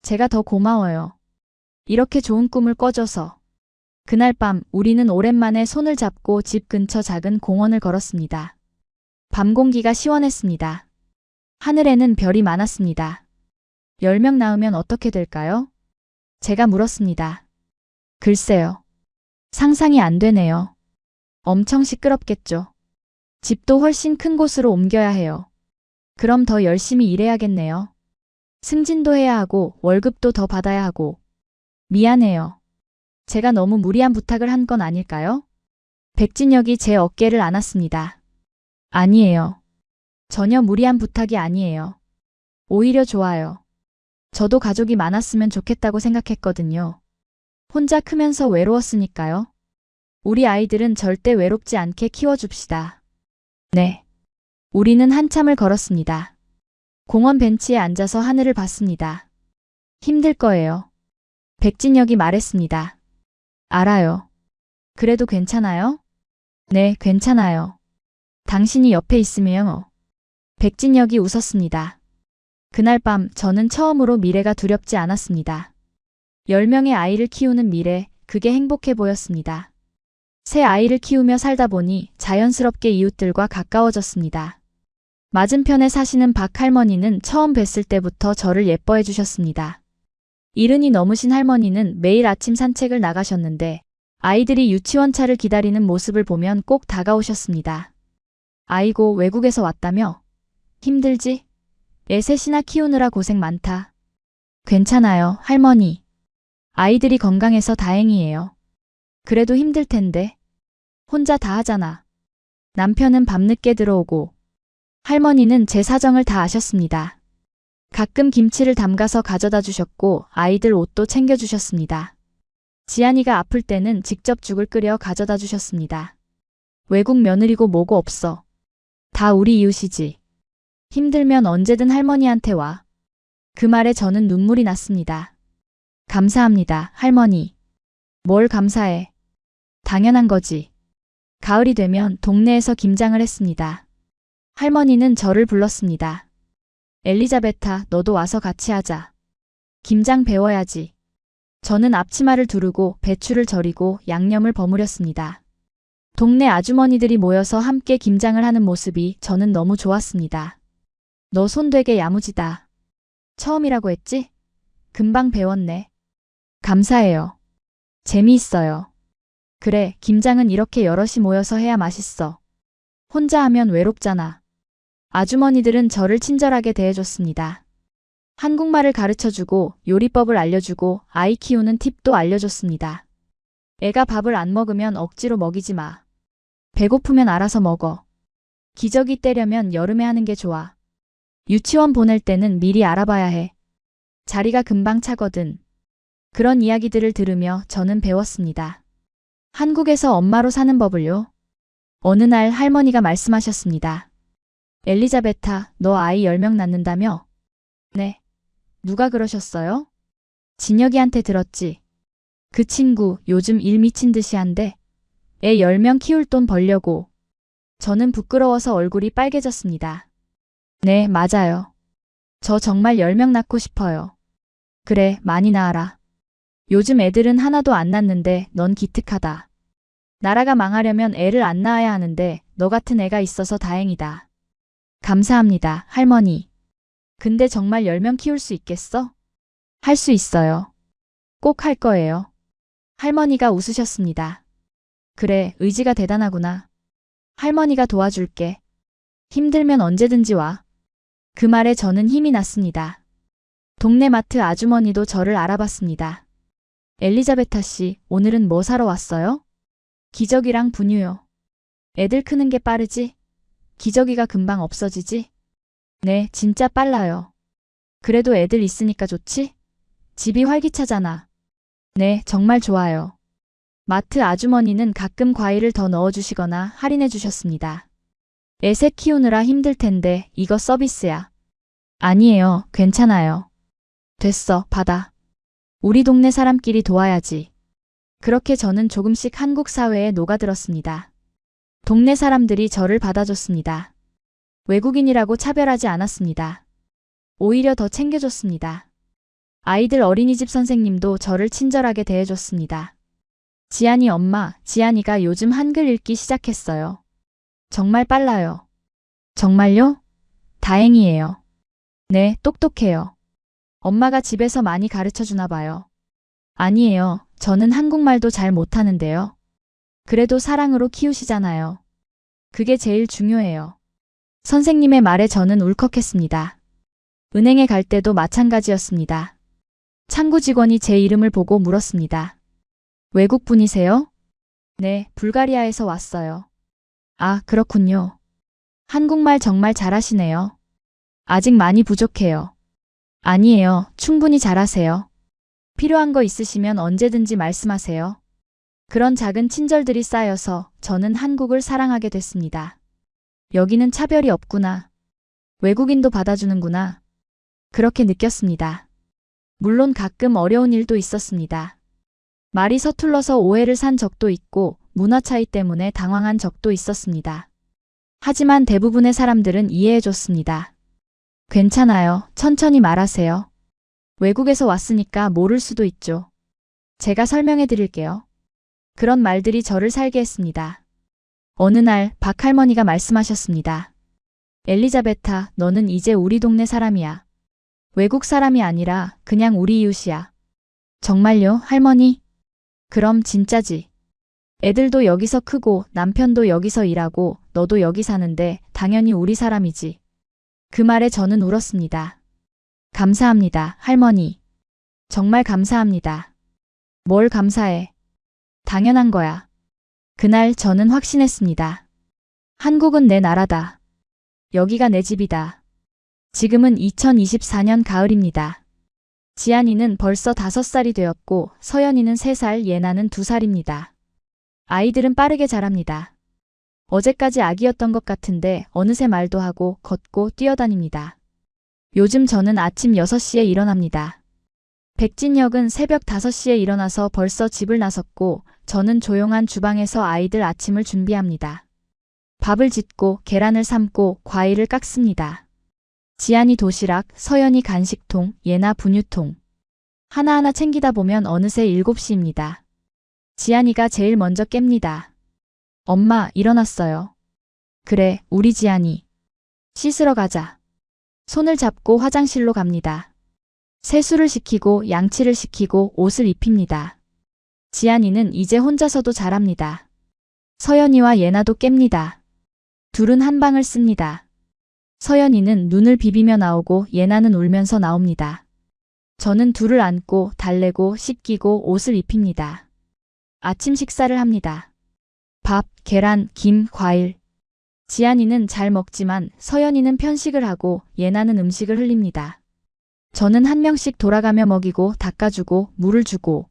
제가 더 고마워요. 이렇게 좋은 꿈을 꿔줘서. 그날 밤 우리는 오랜만에 손을 잡고 집 근처 작은 공원을 걸었습니다. 밤 공기가 시원했습니다. 하늘에는 별이 많았습니다. 10명 낳으면 어떻게 될까요? 제가 물었습니다. 글쎄요. 상상이 안 되네요. 엄청 시끄럽겠죠. 집도 훨씬 큰 곳으로 옮겨야 해요. 그럼 더 열심히 일해야겠네요. 승진도 해야 하고 월급도 더 받아야 하고. 미안해요. 제가 너무 무리한 부탁을 한 건 아닐까요? 백진혁이 제 어깨를 안았습니다. 아니에요. 전혀 무리한 부탁이 아니에요. 오히려 좋아요. 저도 가족이 많았으면 좋겠다고 생각했거든요. 혼자 크면서 외로웠으니까요. 우리 아이들은 절대 외롭지 않게 키워줍시다. 네. 우리는 한참을 걸었습니다. 공원 벤치에 앉아서 하늘을 봤습니다. 힘들 거예요. 백진혁이 말했습니다. 알아요. 그래도 괜찮아요? 네, 괜찮아요. 당신이 옆에 있으면. 백진혁이 웃었습니다. 그날 밤 저는 처음으로 미래가 두렵지 않았습니다. 10명의 아이를 키우는 미래, 그게 행복해 보였습니다. 새 아이를 키우며 살다 보니 자연스럽게 이웃들과 가까워졌습니다. 맞은편에 사시는 박 할머니는 처음 뵀을 때부터 저를 예뻐해 주셨습니다. 70이 넘으신 할머니는 매일 아침 산책을 나가셨는데 아이들이 유치원 차를 기다리는 모습을 보면 꼭 다가오셨습니다. 아이고, 외국에서 왔다며? 힘들지? 애 셋이나 키우느라 고생 많다. 괜찮아요, 할머니. 아이들이 건강해서 다행이에요. 그래도 힘들 텐데. 혼자 다 하잖아. 남편은 밤늦게 들어오고 할머니는 제 사정을 다 아셨습니다. 가끔 김치를 담가서 가져다 주셨고 아이들 옷도 챙겨주셨습니다. 지안이가 아플 때는 직접 죽을 끓여 가져다 주셨습니다. 외국 며느리고 뭐고 없어. 다 우리 이웃이지. 힘들면 언제든 할머니한테 와. 그 말에 저는 눈물이 났습니다. 감사합니다, 할머니. 뭘 감사해. 당연한 거지. 가을이 되면 동네에서 김장을 했습니다. 할머니는 저를 불렀습니다. 엘리자베타, 너도 와서 같이 하자. 김장 배워야지. 저는 앞치마를 두르고 배추를 절이고 양념을 버무렸습니다. 동네 아주머니들이 모여서 함께 김장을 하는 모습이 저는 너무 좋았습니다. 너 손 되게 야무지다. 처음이라고 했지? 금방 배웠네. 감사해요. 재미있어요. 그래, 김장은 이렇게 여럿이 모여서 해야 맛있어. 혼자 하면 외롭잖아. 아주머니들은 저를 친절하게 대해줬습니다. 한국말을 가르쳐주고 요리법을 알려주고 아이 키우는 팁도 알려줬습니다. 애가 밥을 안 먹으면 억지로 먹이지 마. 배고프면 알아서 먹어. 기저귀 떼려면 여름에 하는 게 좋아. 유치원 보낼 때는 미리 알아봐야 해. 자리가 금방 차거든. 그런 이야기들을 들으며 저는 배웠습니다. 한국에서 엄마로 사는 법을요. 어느 날 할머니가 말씀하셨습니다. 엘리자베타, 너 아이 10명 낳는다며? 네. 누가 그러셨어요? 진혁이한테 들었지. 그 친구 요즘 일 미친 듯이 한대. 애 10명 키울 돈 벌려고. 저는 부끄러워서 얼굴이 빨개졌습니다. 네, 맞아요. 저 정말 10명 낳고 싶어요. 그래, 많이 낳아라. 요즘 애들은 하나도 안 낳는데 넌 기특하다. 나라가 망하려면 애를 안 낳아야 하는데 너 같은 애가 있어서 다행이다. 감사합니다, 할머니. 근데 정말 10명 키울 수 있겠어? 할 수 있어요. 꼭 할 거예요. 할머니가 웃으셨습니다. 그래, 의지가 대단하구나. 할머니가 도와줄게. 힘들면 언제든지 와. 그 말에 저는 힘이 났습니다. 동네 마트 아주머니도 저를 알아봤습니다. 엘리자베타 씨, 오늘은 뭐 사러 왔어요? 기저귀랑 분유요. 애들 크는 게 빠르지? 기저귀가 금방 없어지지? 네, 진짜 빨라요. 그래도 애들 있으니까 좋지? 집이 활기차잖아. 네, 정말 좋아요. 마트 아주머니는 가끔 과일을 더 넣어주시거나 할인해 주셨습니다. 애새 키우느라 힘들 텐데 이거 서비스야. 아니에요. 괜찮아요. 됐어. 받아. 우리 동네 사람끼리 도와야지. 그렇게 저는 조금씩 한국 사회에 녹아들었습니다. 동네 사람들이 저를 받아줬습니다. 외국인이라고 차별하지 않았습니다. 오히려 더 챙겨줬습니다. 아이들 어린이집 선생님도 저를 친절하게 대해줬습니다. 지안이 엄마, 지안이가 요즘 한글 읽기 시작했어요. 정말 빨라요. 정말요? 다행이에요. 네, 똑똑해요. 엄마가 집에서 많이 가르쳐 주나 봐요. 아니에요. 저는 한국말도 잘 못하는데요. 그래도 사랑으로 키우시잖아요. 그게 제일 중요해요. 선생님의 말에 저는 울컥했습니다. 은행에 갈 때도 마찬가지였습니다. 창구 직원이 제 이름을 보고 물었습니다. 외국 분이세요? 네, 불가리아에서 왔어요. 아, 그렇군요. 한국말 정말 잘하시네요. 아직 많이 부족해요. 아니에요. 충분히 잘하세요. 필요한 거 있으시면 언제든지 말씀하세요. 그런 작은 친절들이 쌓여서 저는 한국을 사랑하게 됐습니다. 여기는 차별이 없구나. 외국인도 받아주는구나. 그렇게 느꼈습니다. 물론 가끔 어려운 일도 있었습니다. 말이 서툴러서 오해를 산 적도 있고 문화 차이 때문에 당황한 적도 있었습니다. 하지만 대부분의 사람들은 이해해 줬습니다. 괜찮아요. 천천히 말하세요. 외국에서 왔으니까 모를 수도 있죠. 제가 설명해 드릴게요. 그런 말들이 저를 살게 했습니다. 어느 날 박 할머니가 말씀하셨습니다. 엘리자베타, 너는 이제 우리 동네 사람이야. 외국 사람이 아니라 그냥 우리 이웃이야. 정말요, 할머니? 그럼 진짜지. 애들도 여기서 크고 남편도 여기서 일하고 너도 여기 사는데 당연히 우리 사람이지. 그 말에 저는 울었습니다. 감사합니다, 할머니. 정말 감사합니다. 뭘 감사해. 당연한 거야. 그날 저는 확신했습니다. 한국은 내 나라다. 여기가 내 집이다. 지금은 2024년 가을입니다. 지안이는 벌써 5살이 되었고 서연이는 3살, 예나는 2살입니다. 아이들은 빠르게 자랍니다. 어제까지 아기였던 것 같은데 어느새 말도 하고 걷고 뛰어다닙니다. 요즘 저는 아침 6시에 일어납니다. 백진역은 새벽 5시에 일어나서 벌써 집을 나섰고 저는 조용한 주방에서 아이들 아침을 준비합니다. 밥을 짓고 계란을 삶고 과일을 깎습니다. 지안이 도시락, 서연이 간식통, 예나 분유통. 하나하나 챙기다 보면 어느새 7시입니다. 지안이가 제일 먼저 깹니다. 엄마, 일어났어요. 그래, 우리 지안이. 씻으러 가자. 손을 잡고 화장실로 갑니다. 세수를 시키고 양치를 시키고 옷을 입힙니다. 지안이는 이제 혼자서도 잘합니다. 서연이와 예나도 깹니다. 둘은 한 방을 씁니다. 서연이는 눈을 비비며 나오고 예나는 울면서 나옵니다. 저는 둘을 안고 달래고 씻기고 옷을 입힙니다. 아침 식사를 합니다. 밥, 계란, 김, 과일. 지안이는 잘 먹지만 서연이는 편식을 하고 예나는 음식을 흘립니다. 저는 한 명씩 돌아가며 먹이고 닦아주고 물을 주고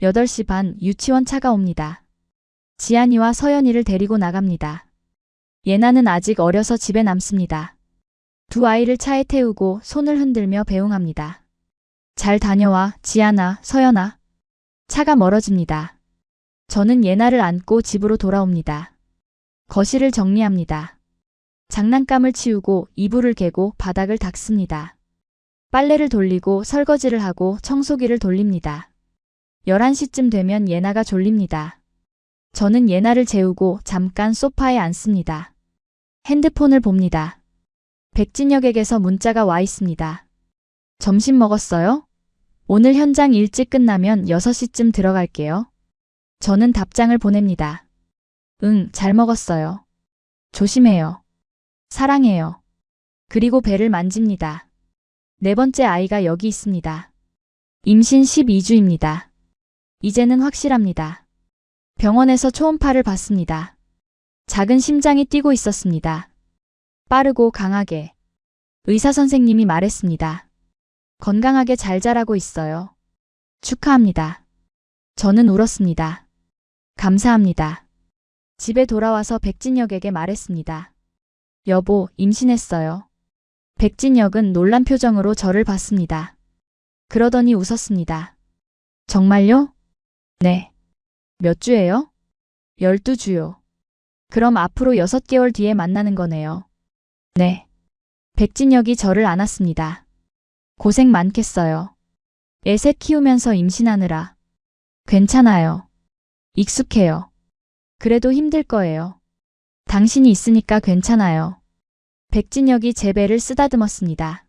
8시 반 유치원 차가 옵니다. 지안이와 서연이를 데리고 나갑니다. 예나는 아직 어려서 집에 남습니다. 두 아이를 차에 태우고 손을 흔들며 배웅합니다. 잘 다녀와, 지안아, 서연아. 차가 멀어집니다. 저는 예나를 안고 집으로 돌아옵니다. 거실을 정리합니다. 장난감을 치우고 이불을 개고 바닥을 닦습니다. 빨래를 돌리고 설거지를 하고 청소기를 돌립니다. 11시쯤 되면 예나가 졸립니다. 저는 예나를 재우고 잠깐 소파에 앉습니다. 핸드폰을 봅니다. 백진역에게서 문자가 와 있습니다. 점심 먹었어요? 오늘 현장 일찍 끝나면 6시쯤 들어갈게요. 저는 답장을 보냅니다. 응, 잘 먹었어요. 조심해요. 사랑해요. 그리고 배를 만집니다. 4번째 아이가 여기 있습니다. 임신 12주입니다. 이제는 확실합니다. 병원에서 초음파를 봤습니다. 작은 심장이 뛰고 있었습니다. 빠르고 강하게. 의사 선생님이 말했습니다. 건강하게 잘 자라고 있어요. 축하합니다. 저는 울었습니다. 감사합니다. 집에 돌아와서 백진혁에게 말했습니다. 여보, 임신했어요. 백진혁은 놀란 표정으로 저를 봤습니다. 그러더니 웃었습니다. 정말요? 네. 몇 주예요? 12주요. 그럼 앞으로 6개월 뒤에 만나는 거네요. 네. 백진혁이 저를 안았습니다. 고생 많겠어요. 애 셋 키우면서 임신하느라. 괜찮아요. 익숙해요. 그래도 힘들 거예요. 당신이 있으니까 괜찮아요. 백진혁이 제 배를 쓰다듬었습니다.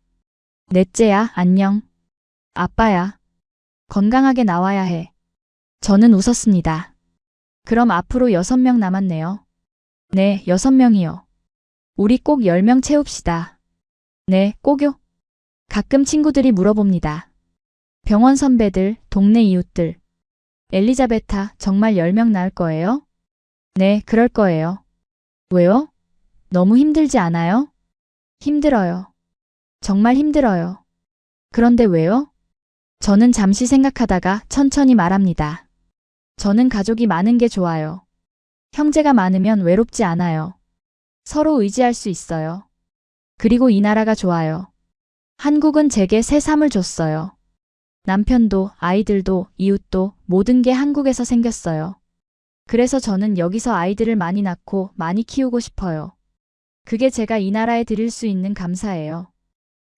넷째야, 안녕. 아빠야. 건강하게 나와야 해. 저는 웃었습니다. 그럼 앞으로 6명 남았네요. 네, 6명이요. 우리 꼭 10명 채웁시다. 네, 꼭요. 가끔 친구들이 물어봅니다. 병원 선배들, 동네 이웃들. 엘리자베타, 정말 10명 낳을 거예요? 네, 그럴 거예요. 왜요? 너무 힘들지 않아요? 힘들어요. 정말 힘들어요. 그런데 왜요? 저는 잠시 생각하다가 천천히 말합니다. 저는 가족이 많은 게 좋아요. 형제가 많으면 외롭지 않아요. 서로 의지할 수 있어요. 그리고 이 나라가 좋아요. 한국은 제게 새 삶을 줬어요. 남편도, 아이들도, 이웃도 모든 게 한국에서 생겼어요. 그래서 저는 여기서 아이들을 많이 낳고 많이 키우고 싶어요. 그게 제가 이 나라에 드릴 수 있는 감사예요.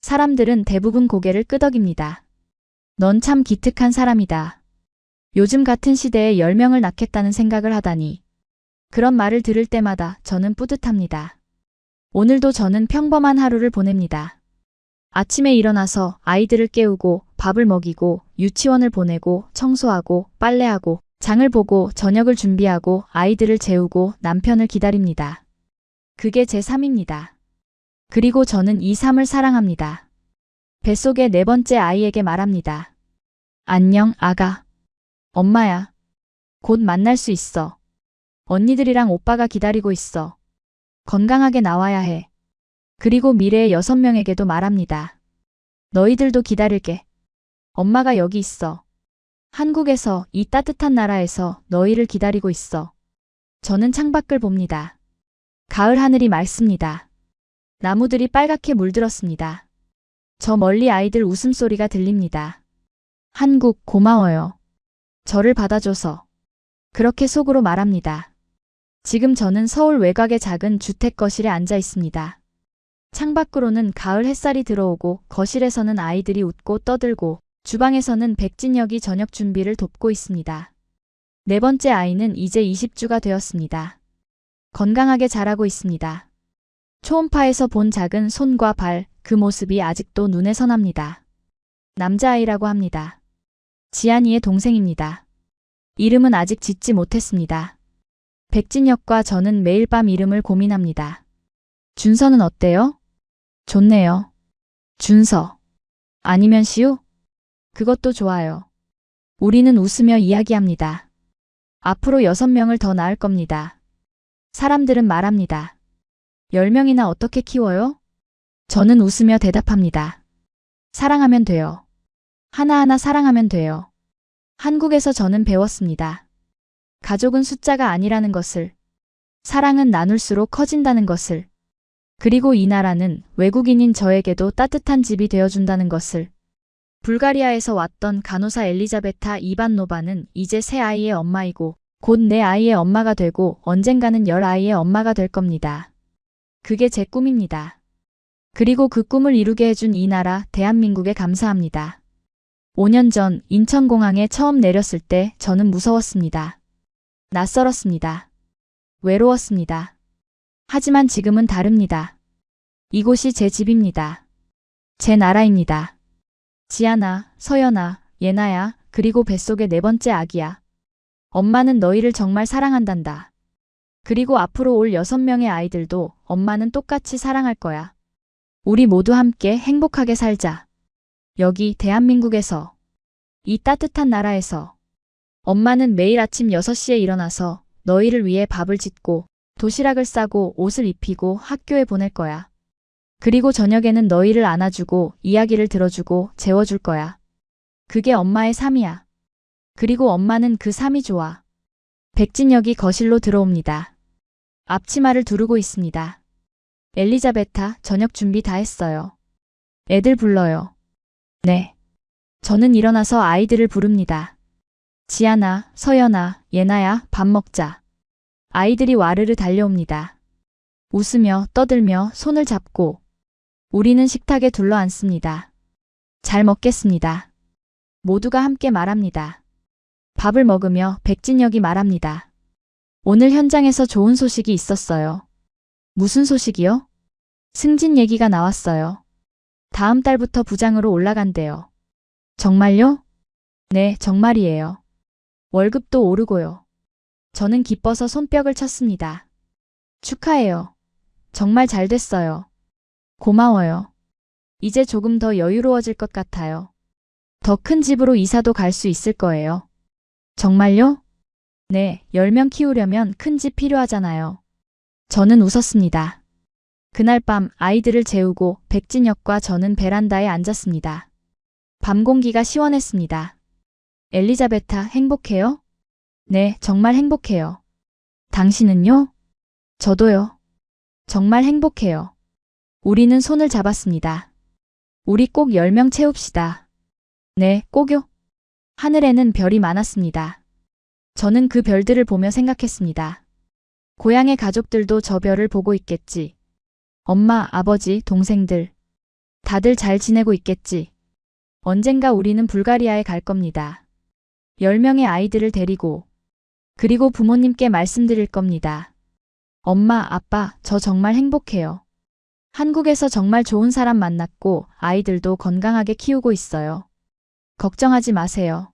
사람들은 대부분 고개를 끄덕입니다. 넌 참 기특한 사람이다. 요즘 같은 시대에 10명을 낳겠다는 생각을 하다니. 그런 말을 들을 때마다 저는 뿌듯합니다. 오늘도 저는 평범한 하루를 보냅니다. 아침에 일어나서 아이들을 깨우고 밥을 먹이고 유치원을 보내고 청소하고 빨래하고 장을 보고 저녁을 준비하고 아이들을 재우고 남편을 기다립니다. 그게 제 삶입니다. 그리고 저는 이 삶을 사랑합니다. 뱃속의 4번째 아이에게 말합니다. 안녕, 아가. 엄마야. 곧 만날 수 있어. 언니들이랑 오빠가 기다리고 있어. 건강하게 나와야 해. 그리고 미래의 6명에게도 말합니다. 너희들도 기다릴게. 엄마가 여기 있어. 한국에서, 이 따뜻한 나라에서 너희를 기다리고 있어. 저는 창밖을 봅니다. 가을 하늘이 맑습니다. 나무들이 빨갛게 물들었습니다. 저 멀리 아이들 웃음소리가 들립니다. 한국, 고마워요. 저를 받아줘서. 그렇게 속으로 말합니다. 지금 저는 서울 외곽의 작은 주택 거실에 앉아 있습니다. 창밖으로는 가을 햇살이 들어오고 거실에서는 아이들이 웃고 떠들고 주방에서는 백진혁이 저녁 준비를 돕고 있습니다. 4번째 아이는 이제 20주가 되었습니다. 건강하게 자라고 있습니다. 초음파에서 본 작은 손과 발, 그 모습이 아직도 눈에 선합니다. 남자아이라고 합니다. 지안이의 동생입니다. 이름은 아직 짓지 못했습니다. 백진혁과 저는 매일 밤 이름을 고민합니다. 준서는 어때요? 좋네요. 준서. 아니면 시우? 그것도 좋아요. 우리는 웃으며 이야기합니다. 앞으로 6명을 더 낳을 겁니다. 사람들은 말합니다. 10명이나 어떻게 키워요? 저는 웃으며 대답합니다. 사랑하면 돼요. 하나하나 사랑하면 돼요. 한국에서 저는 배웠습니다. 가족은 숫자가 아니라는 것을. 사랑은 나눌수록 커진다는 것을. 그리고 이 나라는 외국인인 저에게도 따뜻한 집이 되어준다는 것을. 불가리아에서 왔던 간호사 엘리자베타 이반노바는 이제 새 아이의 엄마이고 곧 내 아이의 엄마가 되고 언젠가는 10아이의 엄마가 될 겁니다. 그게 제 꿈입니다. 그리고 그 꿈을 이루게 해준 이 나라 대한민국에 감사합니다. 5년 전 인천공항에 처음 내렸을 때 저는 무서웠습니다. 낯설었습니다. 외로웠습니다. 하지만 지금은 다릅니다. 이곳이 제 집입니다. 제 나라입니다. 지안아, 서연아, 예나야, 그리고 뱃속의 4번째 아기야. 엄마는 너희를 정말 사랑한단다. 그리고 앞으로 올 6명의 아이들도 엄마는 똑같이 사랑할 거야. 우리 모두 함께 행복하게 살자. 여기 대한민국에서, 이 따뜻한 나라에서. 엄마는 매일 아침 6시에 일어나서 너희를 위해 밥을 짓고 도시락을 싸고 옷을 입히고 학교에 보낼 거야. 그리고 저녁에는 너희를 안아주고 이야기를 들어주고 재워줄 거야. 그게 엄마의 삶이야. 그리고 엄마는 그 삶이 좋아. 백진혁이 거실로 들어옵니다. 앞치마를 두르고 있습니다. 엘리자베타, 저녁 준비 다 했어요. 애들 불러요. 네. 저는 일어나서 아이들을 부릅니다. 지안아, 서연아, 예나야, 밥 먹자. 아이들이 와르르 달려옵니다. 웃으며 떠들며 손을 잡고 우리는 식탁에 둘러앉습니다. 잘 먹겠습니다. 모두가 함께 말합니다. 밥을 먹으며 백진혁이 말합니다. 오늘 현장에서 좋은 소식이 있었어요. 무슨 소식이요? 승진 얘기가 나왔어요. 다음 달부터 부장으로 올라간대요. 정말요? 네, 정말이에요. 월급도 오르고요. 저는 기뻐서 손뼉을 쳤습니다. 축하해요. 정말 잘 됐어요. 고마워요. 이제 조금 더 여유로워질 것 같아요. 더 큰 집으로 이사도 갈 수 있을 거예요. 정말요? 네, 10명 키우려면 큰 집 필요하잖아요. 저는 웃었습니다. 그날 밤 아이들을 재우고 백진혁과 저는 베란다에 앉았습니다. 밤 공기가 시원했습니다. 엘리자베타, 행복해요? 네, 정말 행복해요. 당신은요? 저도요. 정말 행복해요. 우리는 손을 잡았습니다. 우리 꼭 10명 채웁시다. 네, 꼭요. 하늘에는 별이 많았습니다. 저는 그 별들을 보며 생각했습니다. 고향의 가족들도 저 별을 보고 있겠지. 엄마, 아버지, 동생들. 다들 잘 지내고 있겠지. 언젠가 우리는 불가리아에 갈 겁니다. 10명의 아이들을 데리고. 그리고 부모님께 말씀드릴 겁니다. 엄마, 아빠, 저 정말 행복해요. 한국에서 정말 좋은 사람 만났고 아이들도 건강하게 키우고 있어요. 걱정하지 마세요.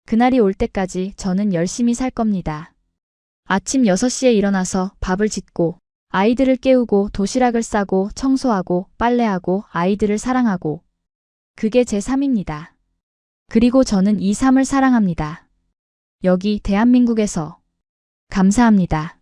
그날이 올 때까지 저는 열심히 살 겁니다. 아침 6시에 일어나서 밥을 짓고 아이들을 깨우고 도시락을 싸고 청소하고 빨래하고 아이들을 사랑하고 그게 제 삶입니다. 그리고 저는 이 삶을 사랑합니다. 여기 대한민국에서. 감사합니다.